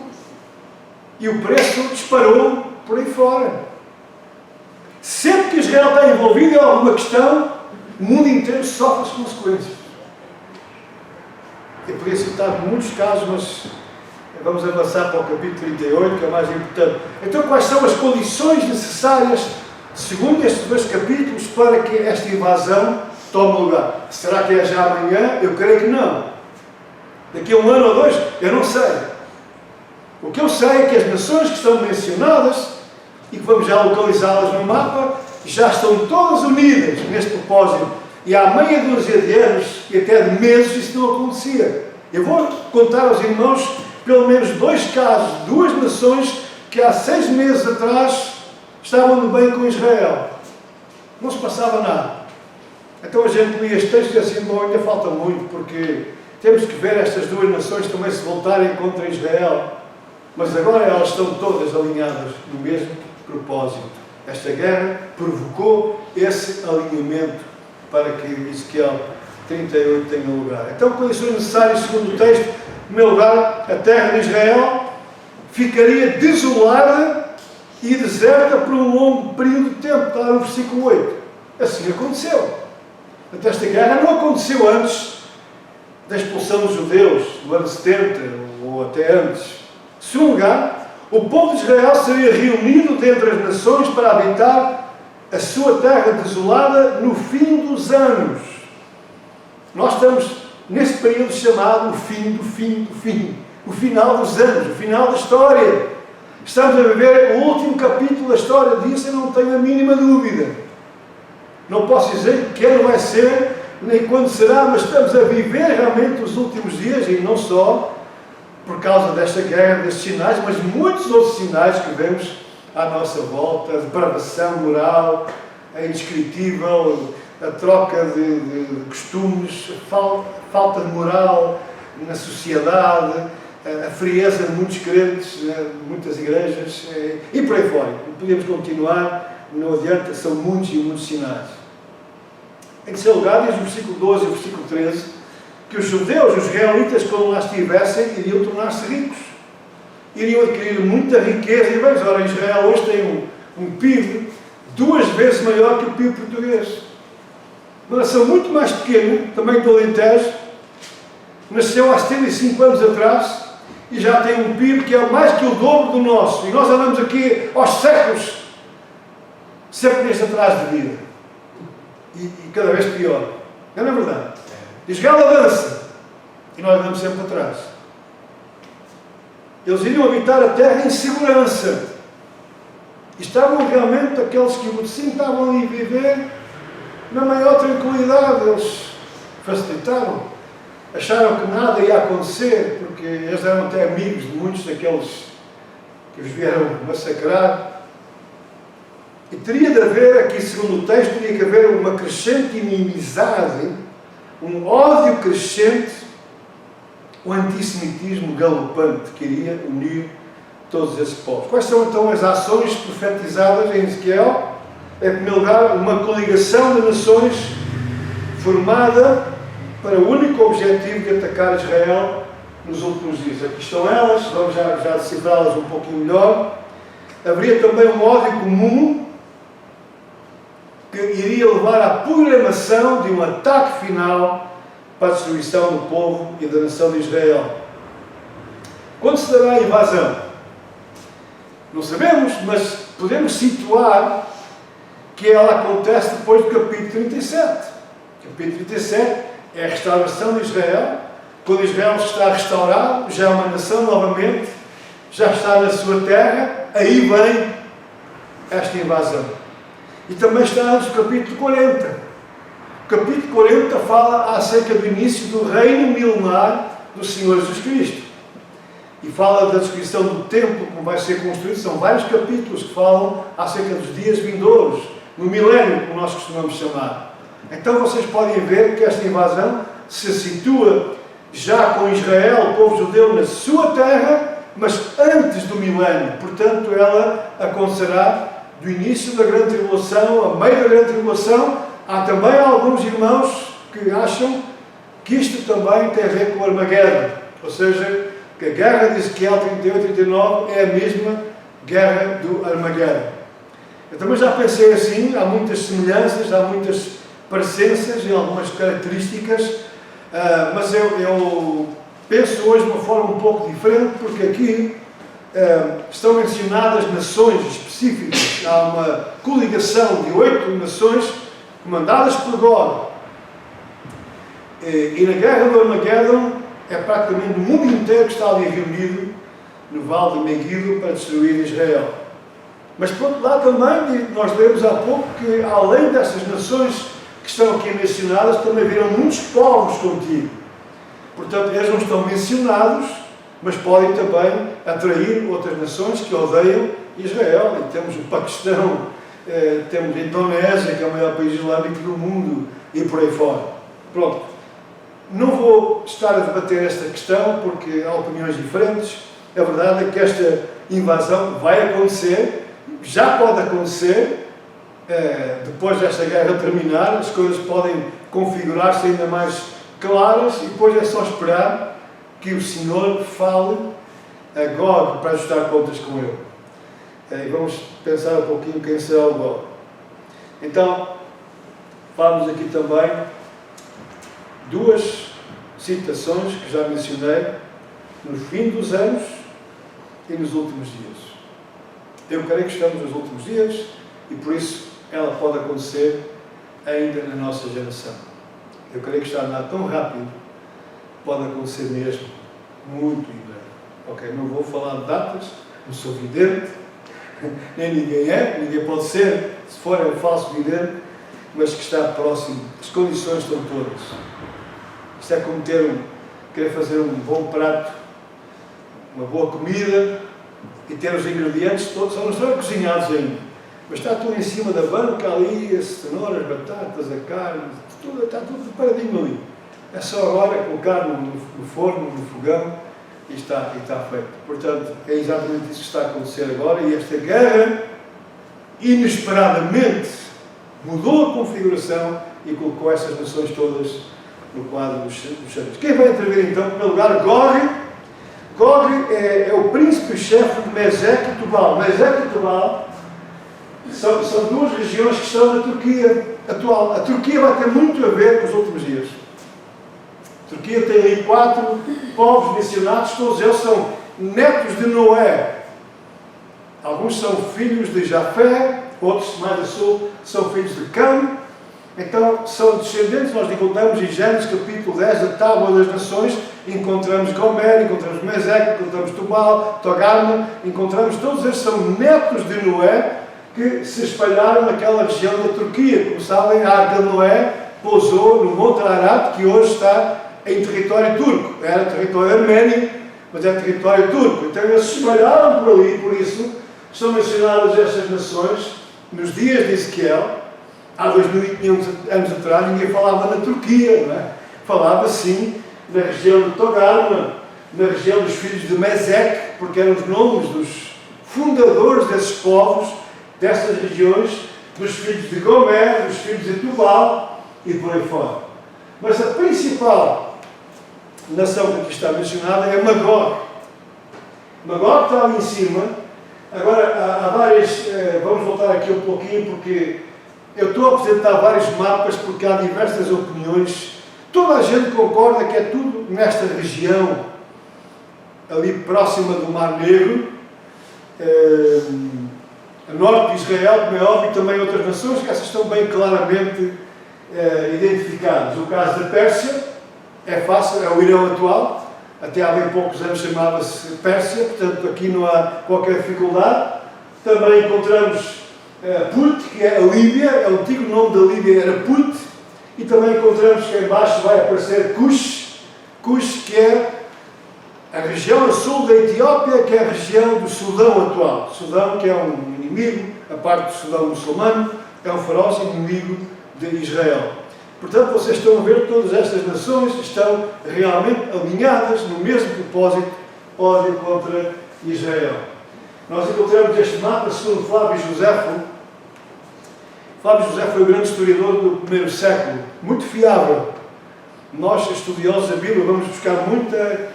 E o preço disparou por aí fora. Sempre que Israel está envolvido em alguma questão, o mundo inteiro sofre as consequências. Eu podia citar muitos casos, mas vamos avançar para o capítulo 38, que é mais importante. Então, quais são as condições necessárias, segundo estes dois capítulos, para que esta invasão tome lugar. Será que é já amanhã? Eu creio que não. Daqui a 1 ano ou 2, eu não sei. O que eu sei é que as nações que estão mencionadas, e que vamos já localizá-las no mapa, já estão todas unidas neste propósito. E há meia dúzia de anos e até de meses isso não acontecia. Eu vou contar aos irmãos pelo menos 2 casos, 2 nações que há 6 meses atrás estavam de bem com Israel. Não se passava nada. Então a gente lia este texto e assim, bom, ainda falta muito, porque temos que ver estas 2 nações também se voltarem contra Israel. Mas agora elas estão todas alinhadas no mesmo propósito. Esta guerra provocou esse alinhamento para que Ezequiel 38 tenha lugar. Então, condições necessárias, segundo o texto, em primeiro lugar, a terra de Israel ficaria desolada e deserta por um longo período de tempo. Está no versículo 8. Assim aconteceu. Portanto, esta guerra não aconteceu antes da expulsão dos judeus, do ano 70 ou até antes. Em segundo lugar, o povo de Israel seria reunido dentre as nações para habitar a sua terra desolada no fim dos anos. Nós estamos nesse período chamado o fim do fim do fim. O final dos anos, o final da história. Estamos a viver o último capítulo da história disso, eu não tenho a mínima dúvida. Não posso dizer que não vai ser, nem quando será, mas estamos a viver realmente os últimos dias, e não só por causa desta guerra, destes sinais, mas muitos outros sinais que vemos à nossa volta, a depravação moral, a indescritível, a troca de costumes, a falta de moral na sociedade, a frieza de muitos crentes, de muitas igrejas, e por aí fora. Podemos continuar, não adianta, são muitos e muitos sinais. Em terceiro lugar, diz o versículo 12 e o versículo 13, que os judeus, os israelitas, quando lá estivessem, iriam tornar-se ricos. Iriam adquirir muita riqueza. E bem, ora, Israel hoje tem um PIB 2 vezes maior que o PIB português. Uma nação muito mais pequena, também do Alentejo, nasceu há 75 anos atrás e já tem um PIB que é mais que o dobro do nosso. E nós andamos aqui aos séculos, sempre neste atraso de vida. E cada vez pior. Não é verdade? Israel avança e nós andamos sempre atrás. Eles iriam habitar a terra em segurança. E estavam realmente, aqueles que o sim estavam ali a viver na maior tranquilidade. Eles facilitaram. Acharam que nada ia acontecer, porque eles eram até amigos de muitos daqueles que os vieram massacrar. E teria de haver, aqui segundo o texto, teria que haver uma crescente inimizade, um ódio crescente, um antissemitismo galopante que iria unir todos esses povos. Quais são então as ações profetizadas em Ezequiel? Em primeiro lugar, uma coligação de nações formada para o único objetivo de atacar Israel nos últimos dias. Aqui estão elas, vamos já decifrá-las um pouquinho melhor. Haveria também um ódio comum que iria levar à programação de um ataque final para a destruição do povo e da nação de Israel. Quando se dará a invasão? Não sabemos, mas podemos situar que ela acontece depois do capítulo 37. O capítulo 37 é a restauração de Israel. Quando Israel está restaurado, já é uma nação novamente, já está na sua terra, aí vem esta invasão. E também está antes do capítulo 40. O capítulo 40 fala acerca do início do reino milenar do Senhor Jesus Cristo. E fala da descrição do templo, como vai ser construído. São vários capítulos que falam acerca dos dias vindouros, no milénio, como nós costumamos chamar. Então vocês podem ver que esta invasão se situa já com Israel, o povo judeu, na sua terra, mas antes do milénio. Portanto, ela acontecerá do início da grande tribulação, a meio da grande tribulação. Há também alguns irmãos que acham que isto também tem a ver com o Armagedon, ou seja, que a guerra de Ezequiel 38 e 39 é a mesma guerra do Armagedon. Eu também já pensei assim, há muitas semelhanças, há muitas parecenças e algumas características, mas eu penso hoje de uma forma um pouco diferente, porque aqui estão mencionadas nações específicas. Há uma coligação de 8 nações comandadas por God, E na guerra do Armagedon é praticamente o mundo inteiro que está ali reunido no Vale de Megiddo para destruir Israel. Mas por outro lado também, nós lemos há pouco que além dessas nações que estão aqui mencionadas, também viram muitos povos contigo. Portanto, eles não estão mencionados, mas podem também atrair outras nações que odeiam Israel. E temos o Paquistão, temos a Indonésia, que é o maior país islâmico do mundo, e por aí fora. Pronto. Não vou estar a debater esta questão, porque há opiniões diferentes. A verdade é que esta invasão vai acontecer, já pode acontecer, depois desta guerra terminar, as coisas podem configurar-se ainda mais claras, e depois é só esperar que o Senhor fale a Gog para ajustar contas com ele. E vamos pensar um pouquinho quem será o Gog. Então, falamos aqui também duas citações que já mencionei no fim dos anos e nos últimos dias. Eu creio que estamos nos últimos dias e por isso ela pode acontecer ainda na nossa geração. Eu creio que está a andar tão rápido, pode acontecer mesmo, muito em breve. Ok, não vou falar de datas, não sou vidente, nem ninguém pode ser, se for é um falso vidente, mas que está próximo, as condições estão todas. Isto é como querer fazer um bom prato, uma boa comida, e ter os ingredientes todos, só não estão cozinhados ainda, mas está tudo em cima da banca ali, as cenouras, as batatas, a carne, está tudo preparadinho ali. É só agora colocar no forno, no fogão, e está feito. Portanto, é exatamente isso que está a acontecer agora, e esta guerra, inesperadamente, mudou a configuração e colocou essas nações todas no quadro dos santos. Quem vai intervir então? Em primeiro lugar, Gog é o príncipe-chefe de Mesec e Tubal. Mesec e Tubal são duas regiões que estão na Turquia atual. A Turquia vai ter muito a ver com os últimos dias. A Turquia tem aí 4 povos mencionados, todos eles são netos de Noé. Alguns são filhos de Jafé, outros mais a sul são filhos de Cam. Então são descendentes, nós encontramos em Gênesis capítulo 10, a Tábua das Nações, encontramos Gomer, encontramos Mesec, encontramos Tubal, Togarma, encontramos todos estes são netos de Noé que se espalharam naquela região da Turquia. Como sabem, a Arca de Noé pousou no Monte Ararat, que hoje está em território turco. Era território arménio, mas é território turco. Então eles se espalharam por ali, por isso são mencionadas estas nações nos dias de Ezequiel. Há 2500 anos atrás ninguém falava na Turquia, não é? Falava sim na região de Togarma, na região dos filhos de Mesec, porque eram os nomes dos fundadores desses povos, dessas regiões, dos filhos de Gomer, dos filhos de Tubal e por aí fora. Mas a principal nação que aqui está mencionada é Magog. Magog está ali em cima. Agora, há várias, vamos voltar aqui um pouquinho, porque eu estou a apresentar vários mapas, porque há diversas opiniões. Toda a gente concorda que é tudo nesta região, ali próxima do Mar Negro, a norte de Israel, como é óbvio, e também outras nações, que essas estão bem claramente identificadas. O caso da Pérsia é fácil, é o Irão atual, até há bem poucos anos chamava-se Pérsia, portanto aqui não há qualquer dificuldade. Também encontramos Put, que é a Líbia, o antigo nome da Líbia era Put, e também encontramos que em baixo vai aparecer Cush, que é a região a sul da Etiópia, que é a região do Sudão atual. Sudão, que é um inimigo, a parte do Sudão muçulmano, é um feroz inimigo de Israel. Portanto, vocês estão a ver que todas estas nações estão realmente alinhadas no mesmo propósito, ódio contra Israel. Nós encontramos este mapa segundo Flávio Josefo. Flávio Josefo foi o grande historiador do primeiro século, muito fiável. Nós, estudiosos da Bíblia, vamos buscar muita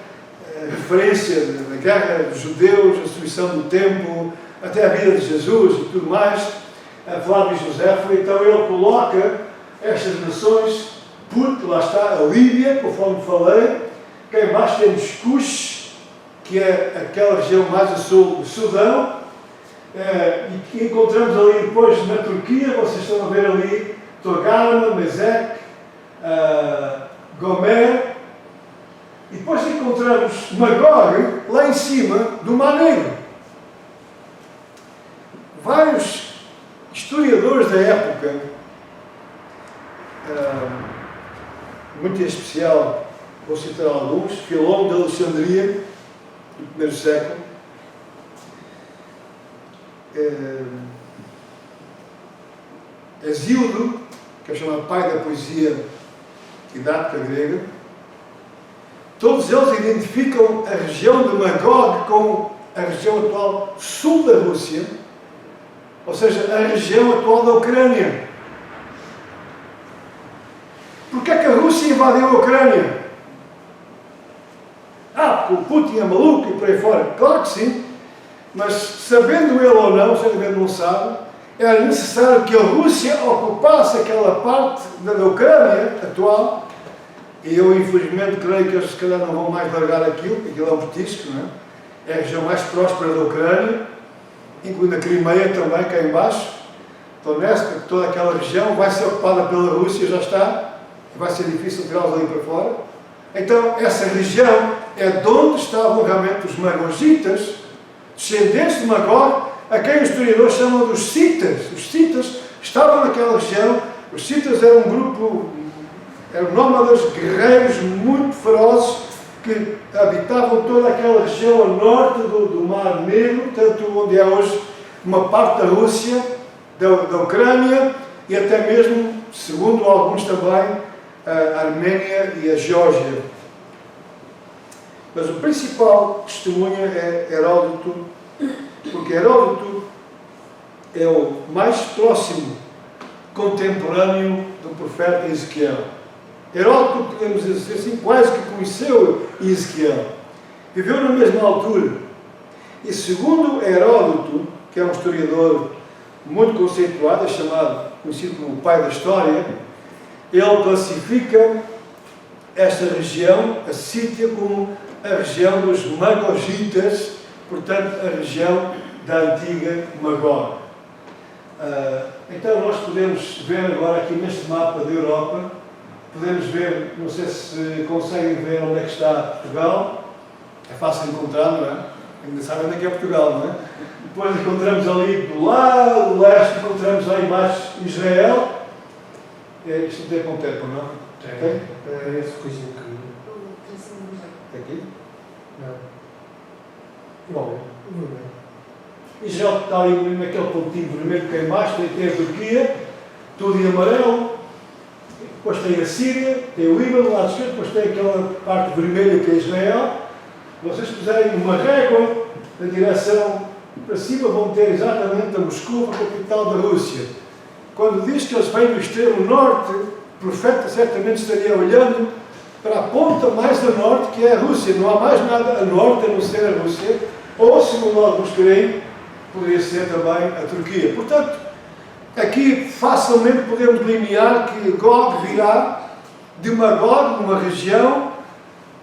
referência da guerra dos judeus, a destruição do templo, até a vida de Jesus e tudo mais. Flávio Josefo, então ele coloca estas nações, Put, lá está, a Líbia, conforme falei, cá em baixo temos Cush, que é aquela região mais a sul do Sudão, e que encontramos ali depois na Turquia, vocês estão a ver ali Togarma, Mesec, Gomer, e depois encontramos Magog lá em cima do Mar Negro. Vários historiadores da época, muito em especial, vou citar alguns, Filão de Alexandria, do primeiro século, Hesíodo, que é chamado pai da poesia didática grega, todos eles identificam a região de Magog com a região atual sul da Rússia, ou seja, a região atual da Ucrânia. Porquê é que a Rússia invadiu a Ucrânia? Porque o Putin é maluco e por aí fora. Claro que sim, mas sabendo ele ou não, se ele não sabe, era necessário que a Rússia ocupasse aquela parte da Ucrânia atual, e eu infelizmente creio que eles se calhar não vão mais largar aquilo, porque aquilo é um petisco, não é? É a região mais próspera da Ucrânia, incluindo a Crimeia também, cá em baixo. Donetsk, porque toda aquela região vai ser ocupada pela Rússia, já está, vai ser difícil tirá-los ali para fora. Então, essa região é de onde estavam realmente os magogitas, descendentes de Magog, a quem os historiadores chamam dos citas. Os citas estavam naquela região. Os citas eram um grupo, eram nómadas, guerreiros muito ferozes, que habitavam toda aquela região a norte do Mar Negro, tanto onde é hoje uma parte da Rússia, da Ucrânia, e até mesmo, segundo alguns também, a Arménia e a Geórgia. Mas o principal testemunho é Heródoto, porque Heródoto é o mais próximo contemporâneo do profeta Ezequiel. Heródoto, podemos dizer assim, quase que conheceu Ezequiel. Viveu na mesma altura. E segundo Heródoto, que é um historiador muito conceituado, conhecido como o pai da história, ele classifica esta região, a Sítia, como a região dos Magogitas, portanto, a região da antiga Magog. Então, nós podemos ver agora aqui neste mapa da Europa, podemos ver, não sei se conseguem ver onde é que está Portugal, é fácil de encontrar, não é? Ainda sabem onde é que é Portugal, não é? Depois encontramos ali do lado leste, encontramos lá embaixo Israel. Isto não tem ponteiro, não? Tem? É esse coisinho que... Tem aqui? Não. Israel está ali naquele pontinho vermelho que é embaixo, tem a Turquia, tudo em amarelo. Depois tem a Síria, tem o Líbano lá de esquerda, depois tem aquela parte vermelha que é Israel. Vocês puserem uma régua na direção para cima, vão ter exatamente a Moscou, a capital da Rússia. Quando diz que eles vêm do extremo norte, o profeta certamente estaria olhando para a ponta mais a norte, que é a Rússia. Não há mais nada a norte a não ser a Rússia, ou, segundo alguns creem, poderia ser também a Turquia. Portanto, aqui facilmente podemos delinear que Gog virá de Magog, uma região,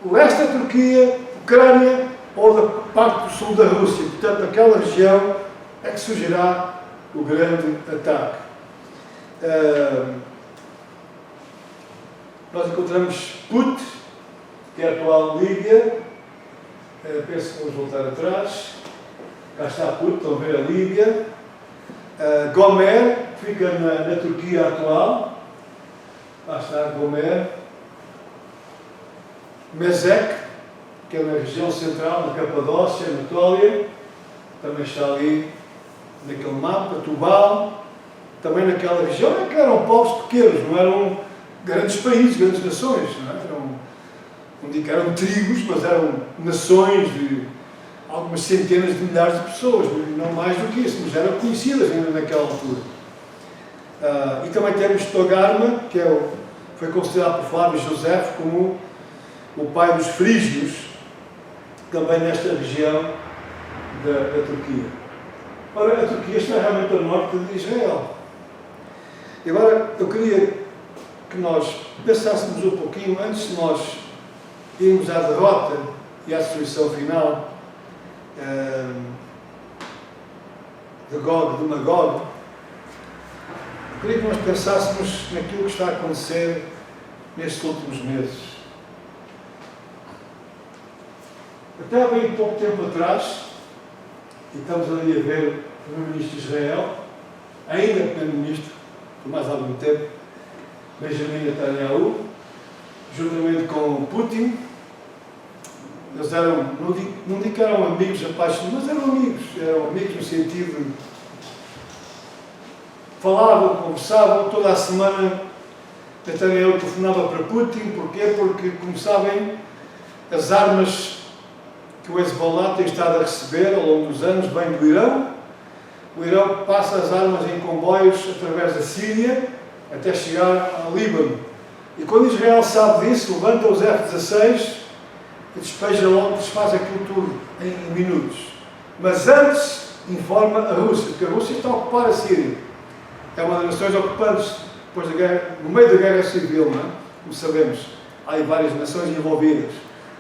leste da Turquia, Ucrânia, ou da parte do sul da Rússia. Portanto, naquela região é que surgirá o grande ataque. Nós encontramos Put, que é a atual Líbia. Penso que vamos voltar atrás. Cá está Put, estão a ver a Líbia. Gomer, que fica na Turquia atual. Lá está Gomer. Mesec, que é na região central, na Capadócia, Anatólia. Também está ali naquele mapa. Tubal, também naquela região, que eram povos pequenos, não eram grandes países, grandes nações. Não é? Não digo que eram tribos, mas eram nações de algumas centenas de milhares de pessoas, não mais do que isso, mas eram conhecidas ainda naquela altura. E também temos Togarma, que foi considerado por Flávio José como o pai dos frígios, também nesta região da Turquia. Ora, a Turquia está realmente ao norte de Israel. E agora, eu queria que nós pensássemos um pouquinho, antes de nós irmos à derrota e à destruição final de Magog, queria que nós pensássemos naquilo que está a acontecer nestes últimos meses. Até há bem pouco tempo atrás, e estamos ali a ver o primeiro-ministro de Israel, ainda primeiro-ministro, por mais algum tempo, Benjamin Netanyahu, juntamente com Putin. Eles eram, não digo que eram amigos apaixonados, mas eram amigos no sentido de falavam, conversavam, toda a semana Netanyahu telefonava para Putin. Porquê? Porque, como sabem, as armas que o Hezbollah tem estado a receber ao longo dos anos vêm do Irão. O Irão passa as armas em comboios através da Síria até chegar ao Líbano. E quando Israel sabe disso, levanta os F-16 e despeja logo, desfaz aquilo tudo em minutos. Mas antes informa a Rússia, porque a Rússia está a ocupar a Síria. É uma das nações ocupantes depois da guerra, no meio da guerra civil, não é? Como sabemos, há aí várias nações envolvidas.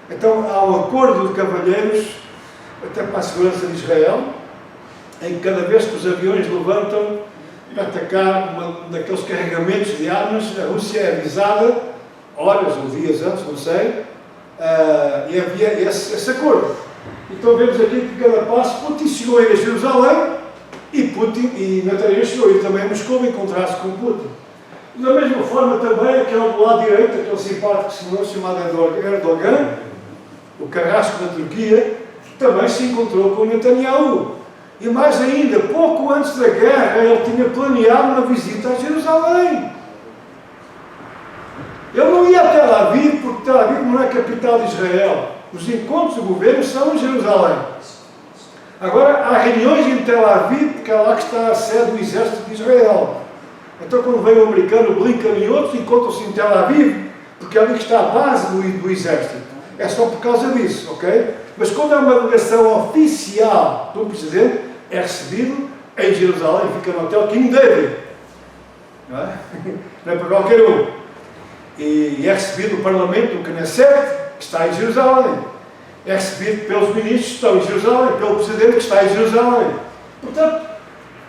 Então há um acordo de cavalheiros, até para a segurança de Israel, em que cada vez que os aviões levantam para atacar um daqueles carregamentos de armas, a Rússia é avisada, horas ou dias antes, não sei, e havia esse acordo. Então vemos aqui que cada passo, Putin chegou a ir a Jerusalém e Netanyahu chegou a ir também a Moscou encontrar-se com Putin. E da mesma forma também, aquele do lado direito, aquele simpático senhor chamado Erdogan, o carrasco da Turquia, também se encontrou com Netanyahu. E mais ainda, pouco antes da guerra, ele tinha planeado uma visita a Jerusalém. Ele não ia a Tel Aviv, porque Tel Aviv não é a capital de Israel. Os encontros do governo são em Jerusalém. Agora, há reuniões em Tel Aviv, porque é lá que está a sede do exército de Israel. Então, quando vem o americano, Blinken e outros, encontram-se em Tel Aviv, porque é ali que está a base do exército. É só por causa disso, ok? Mas quando há uma delegação oficial do presidente, é recebido em Jerusalém, fica no hotel King David. Não é? Não é para qualquer um. E é recebido no Parlamento do Knesset, que está em Jerusalém. É recebido pelos ministros que estão em Jerusalém, pelo presidente que está em Jerusalém. Portanto,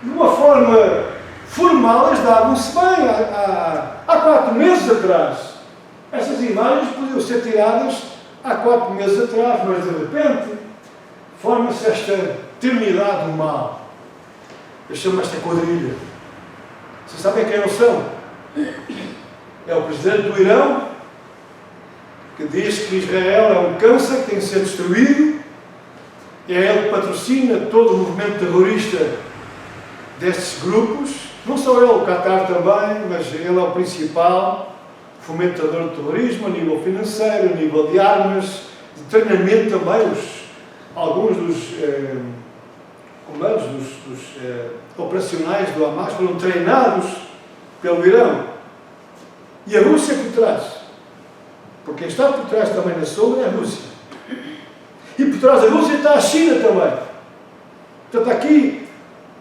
de uma forma formal, eles davam-se bem. Há 4 meses atrás. Essas imagens podiam ser tiradas há 4 meses atrás, mas de repente forma-se esta trinidade do mal. Eu chamo esta quadrilha. Vocês sabem quem eles são? É o presidente do Irão, que diz que Israel é um câncer que tem que ser destruído. É ele que patrocina todo o movimento terrorista destes grupos. Não só ele, o Qatar também, mas ele é o principal fomentador do terrorismo, a nível financeiro, a nível de armas, de treinamento também. Alguns dos comandos dos operacionais do Hamas foram treinados pelo Irão. E a Rússia por trás. Porque quem está por trás também na sombra é a Rússia. E por trás da Rússia está a China também. Portanto, aqui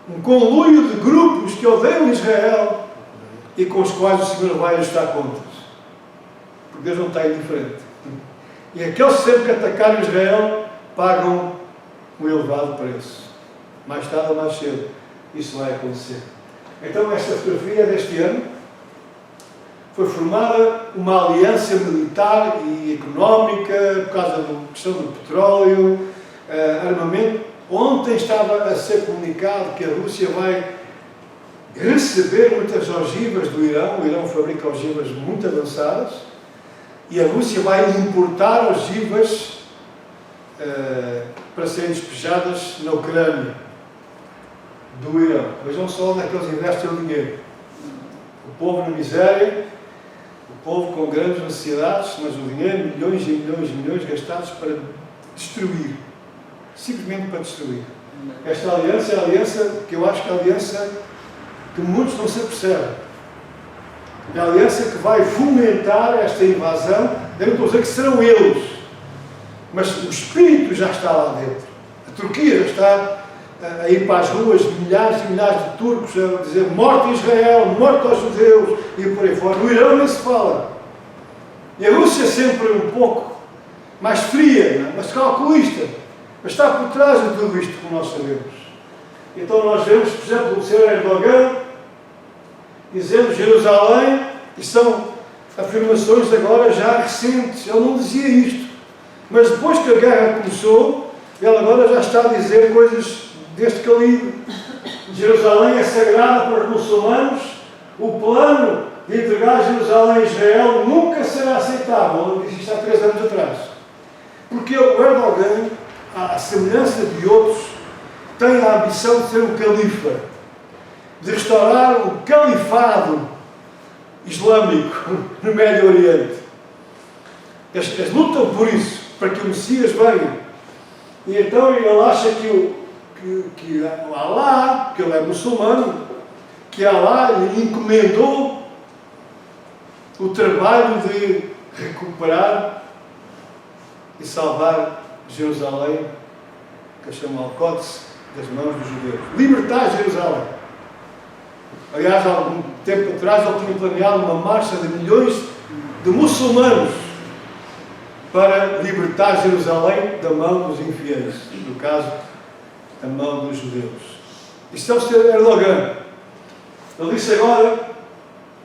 um conluio de grupos que odeiam Israel e com os quais o Senhor vai ajustar contas. Porque Deus não está indiferente. E aqueles sempre que atacarem Israel pagam um elevado preço. Mais tarde ou mais cedo isso vai acontecer. Então esta fotografia deste ano foi formada uma aliança militar e económica por causa da questão do petróleo, armamento. Ontem estava a ser comunicado que a Rússia vai receber muitas ogivas do Irão. O Irão fabrica ogivas muito avançadas e a Rússia vai importar ogivas para serem despejadas na Ucrânia do Irão. Vejam só onde é que eles investem o dinheiro. O povo na miséria, o povo com grandes necessidades, mas o dinheiro, milhões e milhões e milhões gastados para destruir. Simplesmente para destruir. Esta aliança é a aliança que eu acho que é a aliança que muitos não se apercebem. É a aliança que vai fomentar esta invasão. Eu não estou a dizer que serão eles, mas o espírito já está lá dentro. A Turquia já está a ir para as ruas, milhares e milhares de turcos a dizer morte a Israel, morte aos judeus e por aí fora. No Irão nem se fala. E a Rússia é sempre um pouco mais fria, não é? Mas calculista. Mas está por trás de tudo isto, como nós sabemos. Então nós vemos, por exemplo, o Sr. Erdogan dizendo Jerusalém, e são afirmações agora já recentes. Ele não dizia isto. Mas depois que a guerra começou, ele agora já está a dizer coisas deste calibre. Jerusalém é sagrada para os muçulmanos. O plano de entregar Jerusalém a Israel nunca será aceitável. Ele disse isto há 3 anos atrás. Porque o Erdogan, à semelhança de outros, tem a ambição de ser um califa, de restaurar o califado islâmico no Médio Oriente. Eles lutam por isso, para que o Messias venha. E então ele acha que Allah, que ele é muçulmano, que Allah lhe encomendou o trabalho de recuperar e salvar Jerusalém, que chama Al-Quds, das mãos dos judeus. Libertar Jerusalém. Aliás, há algum tempo atrás ele tinha planeado uma marcha de milhões de muçulmanos para libertar Jerusalém da mão dos infiéis, no caso, da mão dos judeus. Isto é o Sr. Erdogan. Ele disse agora,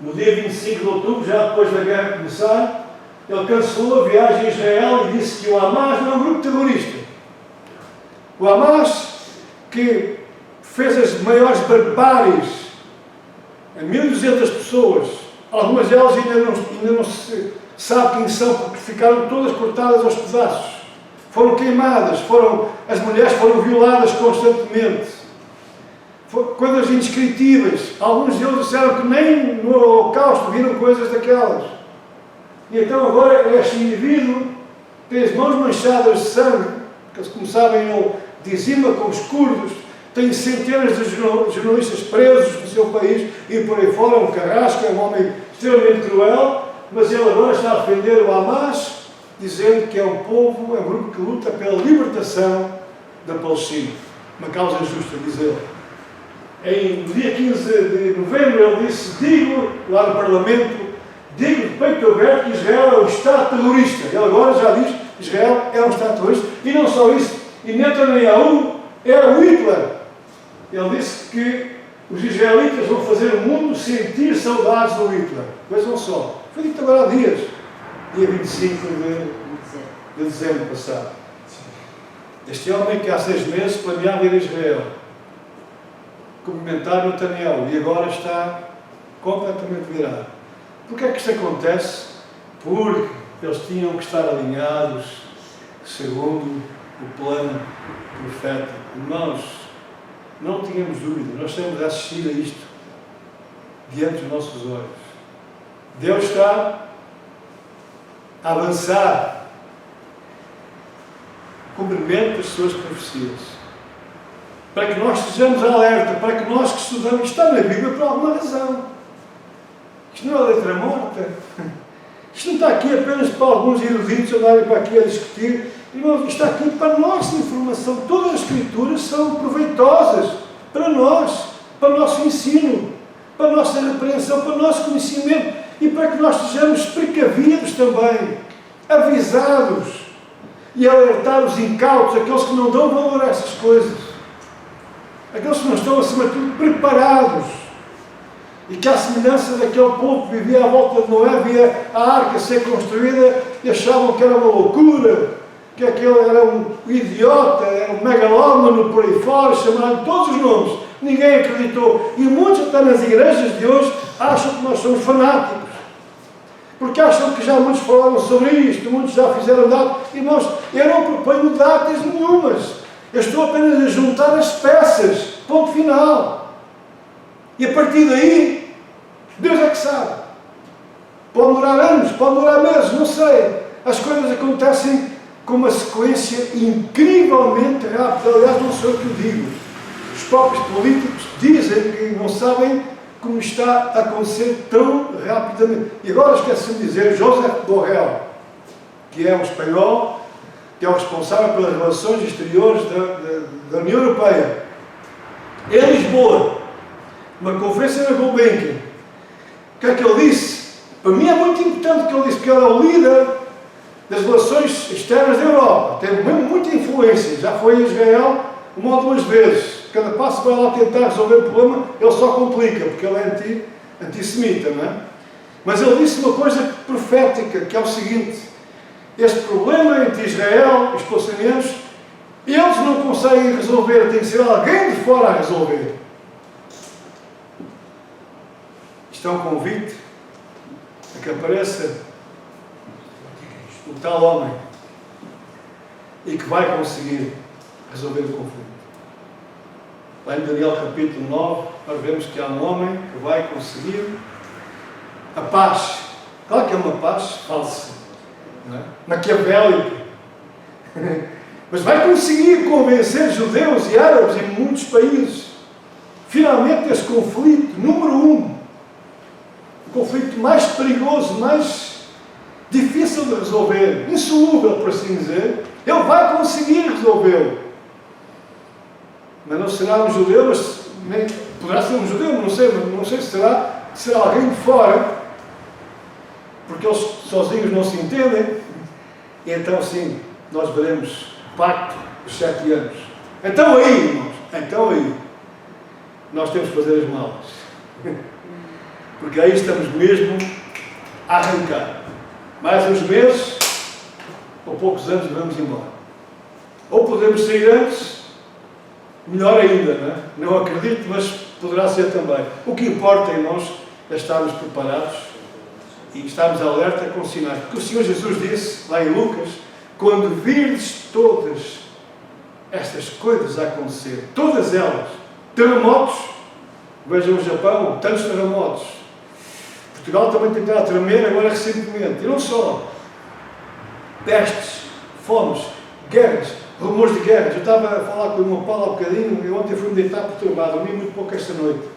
no dia 25 de outubro, já depois da guerra começar, ele cancelou a viagem a Israel e disse que o Hamas não é um grupo terrorista. O Hamas, que fez as maiores barbáries a 1.200 pessoas, algumas delas ainda não se sabe quem são, porque ficaram todas cortadas aos pedaços. Foram queimadas, as mulheres foram violadas constantemente. Coisas indescritíveis. Alguns deles disseram que nem no Holocausto viram coisas daquelas. E então agora este indivíduo tem as mãos manchadas de sangue, porque como sabem ele dizima com os curdos, tem centenas de jornalistas presos no seu país e por aí fora, um carrasco, é um homem extremamente cruel, mas ele agora está a defender o Hamas, dizendo que é um povo, é um grupo que luta pela libertação da Palestina. Uma causa justa, diz ele. No dia 15 de novembro ele disse, digo, lá no Parlamento, digo de peito aberto que Israel é um Estado terrorista. Ele agora já diz que Israel é um Estado terrorista. E não só isso, e Netanyahu é o Hitler. Ele disse que os israelitas vão fazer o mundo sentir saudades do Hitler. Vejam só. Foi dito agora há dias. Dia 25 de dezembro passado. Este homem que há 6 meses planeava ir a Israel. Cumprimentar Netanyahu. E agora está completamente virado. Porquê é que isto acontece? Porque eles tinham que estar alinhados segundo o plano profético. Nós não tínhamos dúvida, nós temos de assistir a isto diante dos nossos olhos. Deus está a avançar o cumprimento das suas profecias. Para que nós estejamos alerta, para que nós que estudamos, isto está na Bíblia por alguma razão. Isto não é letra morta. Isto não está aqui apenas para alguns eruditos andarem para aqui a discutir. Irmãos, isto está aqui para a nossa informação. Todas as Escrituras são proveitosas para nós, para o nosso ensino, para a nossa repreensão, para o nosso conhecimento e para que nós estejamos precavidos também, avisados e alertar os incautos, aqueles que não dão valor a essas coisas, aqueles que não estão, acima de tudo, preparados. E que, à semelhança daquele povo que vivia à volta de Noé, via a arca ser construída e achavam que era uma loucura, que aquele era um idiota, era um megalómano por aí fora, chamaram todos os nomes. Ninguém acreditou. E muitos até nas igrejas de hoje acham que nós somos fanáticos. Porque acham que já muitos falaram sobre isto, muitos já fizeram datas. Irmãos, eu não proponho datas nenhumas. Eu estou apenas a juntar as peças. Ponto final. E a partir daí, Deus é que sabe. Pode demorar anos, pode demorar meses, não sei. As coisas acontecem com uma sequência incrivelmente rápida. Aliás, não sou eu que o digo. Os próprios políticos dizem que não sabem como está a acontecer tão rapidamente. E agora esqueci-me de dizer, Josep Borrell, que é um espanhol, que é o responsável pelas relações exteriores da União Europeia, em Lisboa, uma conferência na Gulbenkian. O que é que ele disse? Para mim é muito importante o que ele disse, porque ele é o líder das relações externas da Europa. Tem muita influência. Já foi a Israel uma ou duas vezes. Cada passo vai lá tentar resolver o problema, ele só complica, porque ele é antissemita, não é? Mas ele disse uma coisa profética, que é o seguinte: este problema entre Israel e os palestinianos, eles não conseguem resolver, tem que ser alguém de fora a resolver. Isto é um convite a que apareça o tal homem e que vai conseguir resolver o conflito. Lá em Daniel capítulo 9, nós vemos que há um homem que vai conseguir a paz. Claro que é uma paz falsa, não é? Maquiavélica. Mas vai conseguir convencer judeus e árabes em muitos países. Finalmente, este conflito, número 1, o conflito mais perigoso, mais difícil de resolver, insolúvel, por assim dizer, ele vai conseguir resolvê-lo. Mas não será um judeu, mas poderá ser um judeu, não sei se será alguém de fora, porque eles sozinhos não se entendem. E então sim, nós veremos o pacto dos 7 anos. Então aí, irmãos, nós temos que fazer as malas. Porque aí estamos mesmo a arrancar. Mais uns meses, ou poucos anos, vamos embora. Ou podemos sair antes, melhor ainda, não é? Não acredito, mas poderá ser também. O que importa, irmãos, é estarmos preparados e estarmos alerta com sinais. Porque o Senhor Jesus disse, lá em Lucas, quando virdes todas estas coisas a acontecer, todas elas, terremotos, vejam o Japão, tantos terremotos. Portugal também tem estado a tremer agora recentemente. E não só. Pestes, fomes, guerras, rumores de guerras. Eu estava a falar com o irmão Paulo há bocadinho e ontem fui-me deitar perturbado. Dormi muito pouco esta noite.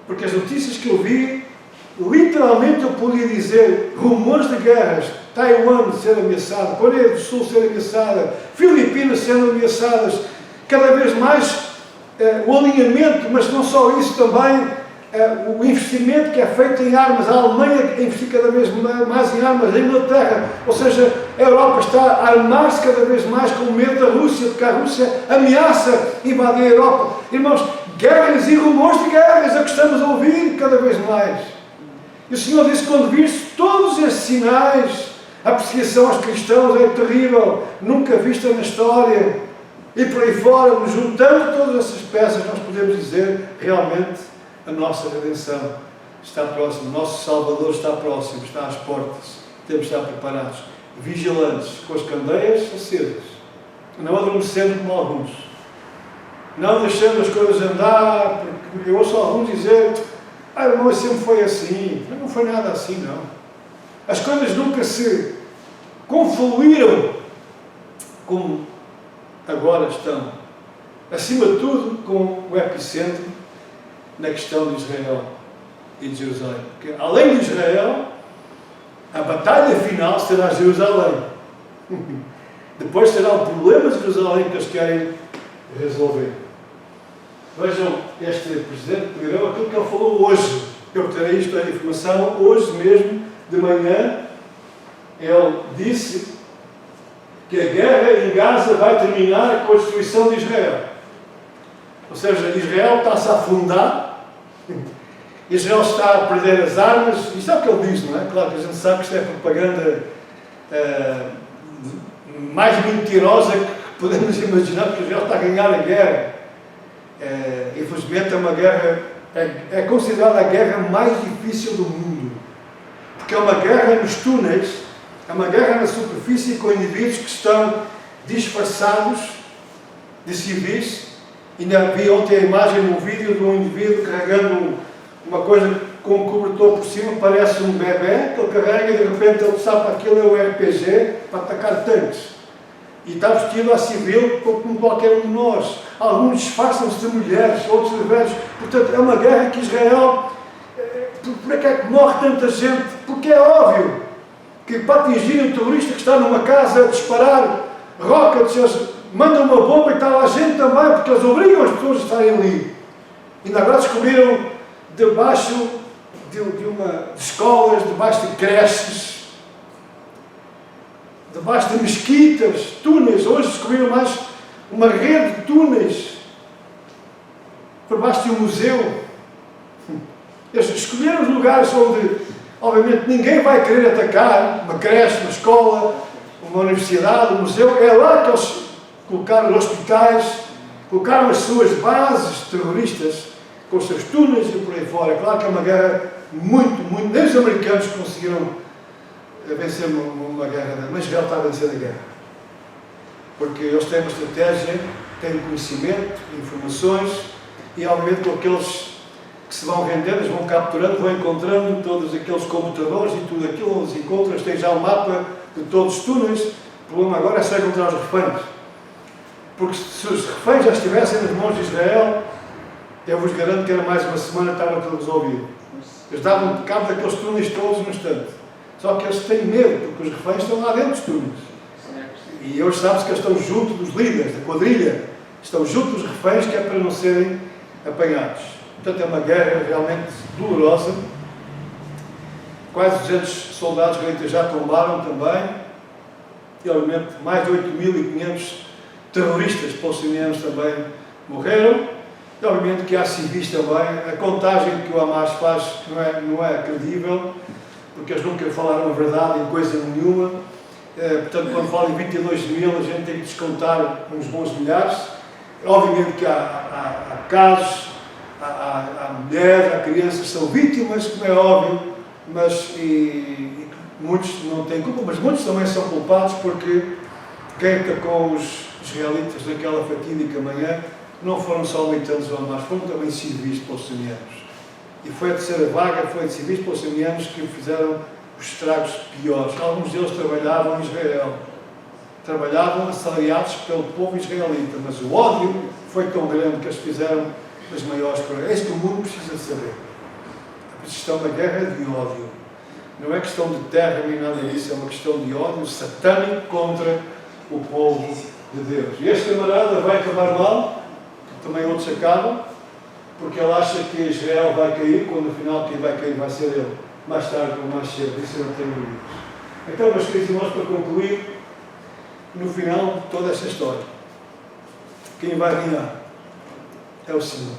Porque as notícias que eu vi, literalmente eu podia dizer rumores de guerras. Taiwan ser ameaçado, Coreia do Sul ser ameaçada, Filipinas sendo ameaçadas. Cada vez mais o alinhamento, mas não só isso, também o investimento que é feito em armas. A Alemanha investir cada vez mais em armas, a Inglaterra, ou seja, a Europa está a armar-se cada vez mais com medo da Rússia, porque a Rússia ameaça invadir a Europa. Irmãos, guerras e rumores de guerras é o que estamos a ouvir cada vez mais. E o Senhor disse, quando viste todos esses sinais, a perseguição aos cristãos é terrível, nunca vista na história, e por aí fora, juntando todas essas peças, nós podemos dizer, realmente, a nossa redenção está próxima, o nosso Salvador está próximo, está às portas. Temos de estar preparados, vigilantes, com as candeias acesas, não adormecendo como alguns, não deixando as coisas andar, porque eu ouço alguns dizer, irmão, sempre foi assim. Não foi nada assim, não. As coisas nunca se confluíram como agora estão. Acima de tudo, com o epicentro na questão de Israel e de Jerusalém. Porque, além de Israel, a batalha final será Jerusalém. Depois será o problema de Jerusalém que eles querem resolver. Vejam este Presidente do Irão, aquilo que ele falou hoje. Eu terei isto, a informação, hoje mesmo, de manhã. Ele disse que a guerra em Gaza vai terminar com a destruição de Israel. Ou seja, Israel está-se a afundar, Israel está a perder as armas. Isto é o que ele diz, não é? Claro que a gente sabe que isto é propaganda mais mentirosa que podemos imaginar, porque Israel está a ganhar a guerra. Infelizmente é uma guerra, é considerada a guerra mais difícil do mundo, porque é uma guerra nos túneis, é uma guerra na superfície com indivíduos que estão disfarçados de civis. Ainda vi ontem a imagem num vídeo de um indivíduo carregando uma coisa com um cobertor por cima, parece um bebê, que ele carrega e de repente ele sabe que aquilo é um RPG para atacar tanques. E está vestido a civil como qualquer um de nós. Alguns disfarçam-se de mulheres, outros de velhos. Portanto, é uma guerra que Israel... Por que é que morre tanta gente? Porque é óbvio que para atingir um terrorista que está numa casa a disparar rockets, eles mandam uma bomba e está lá gente também, porque eles obrigam as pessoas a estarem ali. E na verdade descobriram debaixo de escolas, debaixo de creches, debaixo de mesquitas, túneis. Hoje descobriram mais uma rede de túneis por baixo de um museu. Eles escolheram os lugares onde Obviamente ninguém vai querer atacar uma creche, uma escola, uma universidade, um museu. É lá que eles colocaram hospitais, colocaram as suas bases terroristas, com os seus túneis e por aí fora. É claro que é uma guerra muito, nem os americanos conseguiram vencer uma guerra, mas Israel está a vencer a guerra. Porque eles têm uma estratégia, têm conhecimento, informações, e obviamente com aqueles que se vão rendendo, eles vão capturando, vão encontrando todos aqueles computadores e tudo aquilo, eles encontram, eles têm já um mapa de todos os túneis. O problema agora é só encontrar os reféns. Porque se os reféns já estivessem nas mãos de Israel, eu vos garanto que era mais uma semana que estava tudo resolvido. Eles davam cabo daqueles túneis todos no instante. Só que eles têm medo, porque os reféns estão lá dentro dos túneis. E hoje sabe-se que eles estão junto dos líderes, da quadrilha. Estão junto dos reféns, que é para não serem apanhados. Portanto, é uma guerra realmente dolorosa. Quase 200 soldados israelitas já tombaram também. E, obviamente, mais de 8.500 terroristas palestinianos também morreram. E, obviamente, que há civis também. A contagem que o Hamas faz não é credível, porque eles nunca falaram a verdade em coisa nenhuma. Portanto, quando falam em 22 mil, a gente tem que descontar uns bons milhares. Obviamente que há casos, há mulheres, há crianças que são vítimas, como é óbvio, mas muitos não têm culpa, mas muitos também são culpados, porque quem atacou os israelitas naquela fatídica manhã não foram só militares do Hamas, foram também civis palestinianos. E foi a terceira vaga, foi de civis palestinianos que fizeram os estragos piores. Alguns deles trabalhavam em Israel. Trabalhavam assalariados pelo povo israelita, mas o ódio foi tão grande que eles fizeram as maiores coisas. É isso que o mundo precisa de saber. Isto é uma guerra de ódio. Não é questão de terra nem nada disso, é uma questão de ódio satânico contra o povo de Deus. E este camarada vai acabar mal, também outros acabam, porque ele acha que Israel vai cair, quando afinal quem vai cair vai ser ele, mais tarde ou mais cedo. Isso eu não tenho dúvidas. Então, meus queridos irmãos, para concluir, no final de toda esta história, quem vai reinar é o Senhor.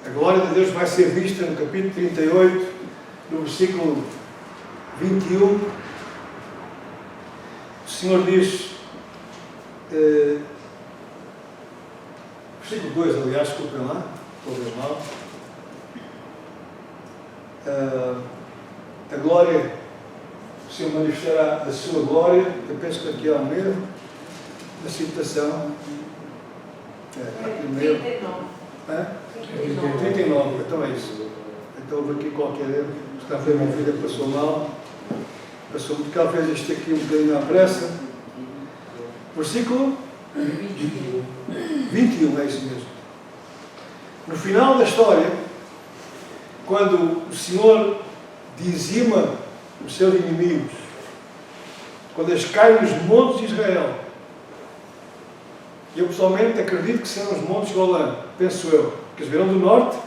A glória de Deus vai ser vista no capítulo 38, no versículo 21. O Senhor diz, versículo 2, aliás, desculpem lá, estou a ver mal. A glória, o Senhor manifestará a sua glória. Eu penso que aqui há um erro na citação. Aqui no meio. 39, então é isso. Então houve aqui qualquer erro. Está a ver, minha filha passou mal. Passou muito, que ela fez isto aqui um bocadinho à pressa. Versículo 21, é isso mesmo. No final da história, quando o Senhor dizima os seus inimigos, quando eles caem nos montes de Israel, eu pessoalmente acredito que serão os montes de Golã, penso eu, que eles virão do norte,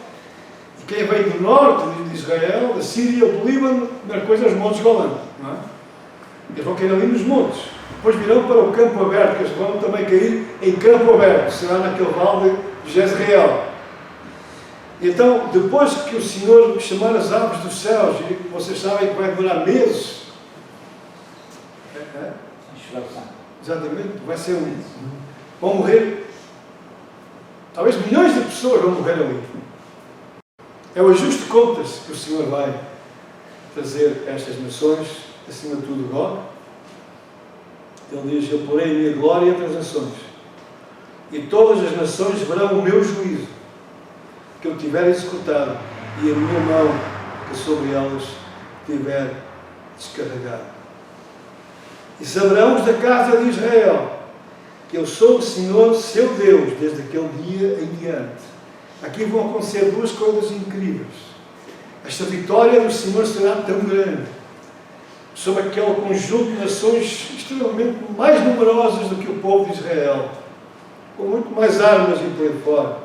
e quem vem do norte de Israel, da Síria ou do Líbano, a primeira coisa é os montes de Golã, não é? Eles vão cair ali nos montes, depois virão para o campo aberto, que eles vão também cair em campo aberto, será naquele vale de Jezreel. Então, depois que o Senhor chamar as aves dos céus, e vocês sabem que vai demorar meses, exatamente, vai ser vão morrer, talvez milhões de pessoas vão morrer ali. É o ajuste de contas que o Senhor vai trazer a estas nações, acima de tudo Gog. Ele diz, eu porei a minha glória entre as nações, e todas as nações verão o meu juízo, que eu tiver executado, e a minha mão que sobre elas tiver descarregado. E saberão os da casa de Israel que eu sou o Senhor, seu Deus, desde aquele dia em diante. Aqui vão acontecer duas coisas incríveis. Esta vitória do Senhor será tão grande sobre aquele conjunto de nações extremamente mais numerosas do que o povo de Israel, com muito mais armas e por aí fora.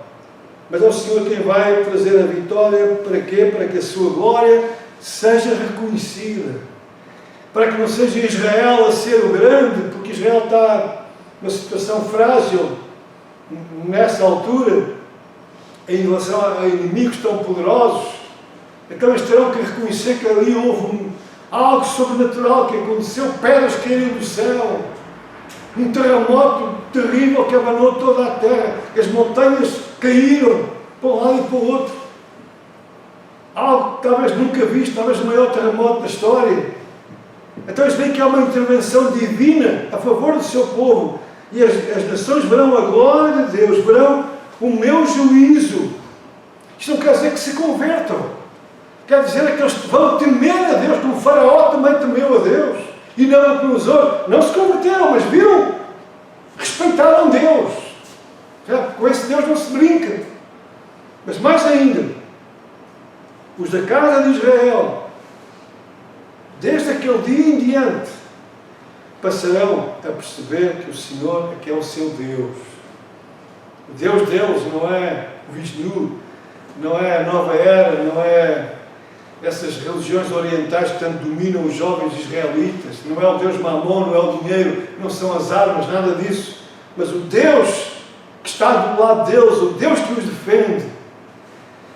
Mas é o Senhor quem vai trazer a vitória. Para quê? Para que a sua glória seja reconhecida. Para que não seja Israel a ser o grande, porque Israel está numa situação frágil nessa altura, em relação a inimigos tão poderosos. Então eles terão que reconhecer que ali houve algo sobrenatural que aconteceu, pedras caíram do céu, um terremoto terrível que abanou toda a terra, as montanhas caíram para um lado e para o outro. Algo que talvez nunca visto, talvez o maior terremoto da história. Então eles veem que há uma intervenção divina a favor do seu povo. E as nações verão a glória de Deus, verão o meu juízo. Isto não quer dizer que se convertam. Quer dizer que eles vão temer a Deus, como o Faraó também temeu a Deus. E Nabucodonosor não se converteram, mas viram, respeitaram Deus. Com esse Deus não se brinca. Mas mais ainda, os da casa de Israel, desde aquele dia em diante, passarão a perceber que o Senhor é que é o seu Deus. O Deus deles não é o Vishnu, não é a nova era, não é essas religiões orientais que tanto dominam os jovens israelitas, não é o Deus Mamon, não é o dinheiro, não são as armas, nada disso. Mas o Deus que está do lado deles, o Deus que os defende,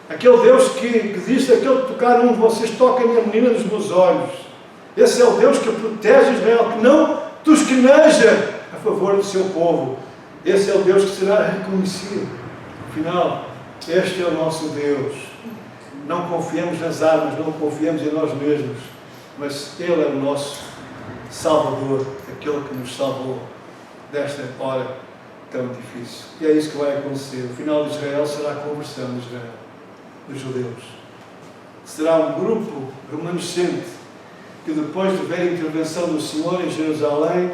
aquele Deus que diz: aquele que tocar um de vocês, toquem a menina dos meus olhos. Esse é o Deus que protege Israel, que não tosqueneja a favor do seu povo. Esse é o Deus que será reconhecido. Afinal, este é o nosso Deus. Não confiamos nas armas, não confiamos em nós mesmos, mas Ele é o nosso Salvador, aquele que nos salvou desta hora tão difícil. E é isso que vai acontecer. O final de Israel será a conversão de Israel, dos judeus. Será um grupo remanescente que, depois de ver a intervenção do Senhor em Jerusalém,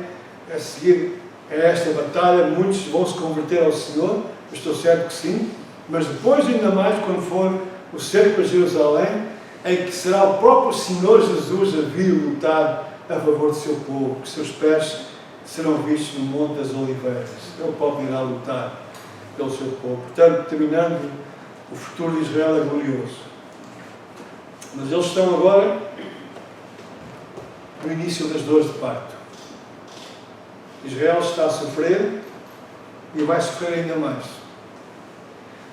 a seguir a esta batalha, muitos vão se converter ao Senhor, estou certo que sim, mas depois, ainda mais, quando for o cerco a Jerusalém, em que será o próprio Senhor Jesus a vir lutar a favor do seu povo, que seus pés serão vistos no Monte das Oliveiras. Ele próprio irá lutar pelo seu povo. Portanto, terminando, o futuro de Israel é glorioso. Mas eles estão agora no início das dores de parto. Israel está a sofrer e vai sofrer ainda mais.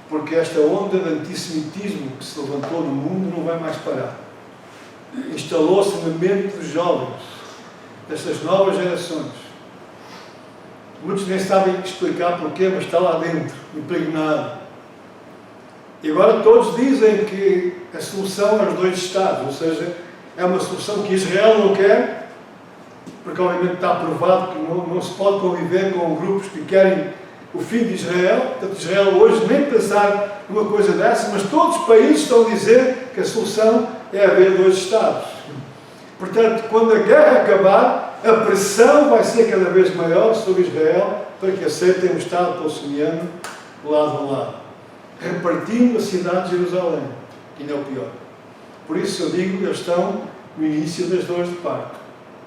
Porque esta onda de antissemitismo que se levantou no mundo não vai mais parar. Instalou-se na mente dos jovens, destas novas gerações. Muitos nem sabem explicar porquê, mas está lá dentro, impregnado. E agora todos dizem que a solução é os dois Estados, ou seja, é uma solução que Israel não quer, porque obviamente está provado que não se pode conviver com grupos que querem o fim de Israel. Portanto, Israel hoje nem pensar numa coisa dessa, mas todos os países estão a dizer que a solução é haver dois Estados. Portanto, quando a guerra acabar, a pressão vai ser cada vez maior sobre Israel para que aceitem o Estado palestiniano lado a lado, repartindo a cidade de Jerusalém, que ainda é o pior. Por isso eu digo que eles estão no início das dores de parto.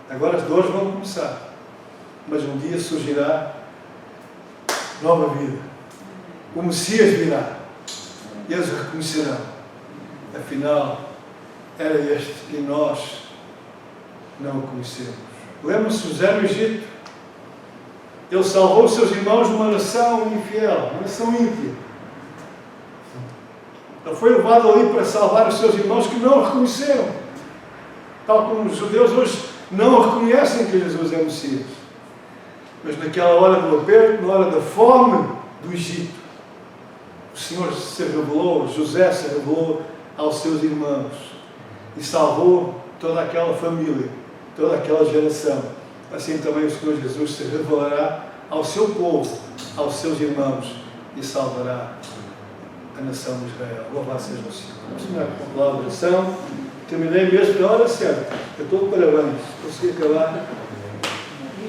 Agora as dores vão começar, mas um dia surgirá nova vida. O Messias virá e eles reconhecerão. Afinal, era este que nós não o conhecemos. Lembra-se José no Egito? Ele salvou os seus irmãos de uma nação infiel, uma nação ímpia. Ele foi levado ali para salvar os seus irmãos que não o reconheceram. Tal como os judeus hoje não reconhecem que Jesus é o Messias. Mas naquela hora do aperto, na hora da fome do Egito, o Senhor se revelou, José se revelou aos seus irmãos e salvou toda aquela família, toda aquela geração. Assim também o Senhor Jesus se revelará ao seu povo, aos seus irmãos e salvará a nação de Israel. Louvado seja o Senhor. Vamos terminar com a palavra de oração. Terminei mesmo na hora certa. Eu estou de parabéns. Consegui acabar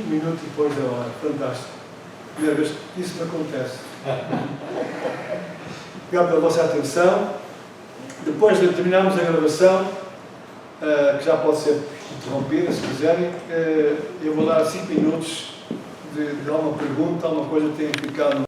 1 minuto depois da hora. Fantástico. Primeira vez que isso me acontece. Obrigado pela vossa atenção. Depois de terminarmos a gravação, que já pode ser interrompida, se quiserem, eu vou dar 5 minutos de alguma pergunta, alguma coisa que tenha ficado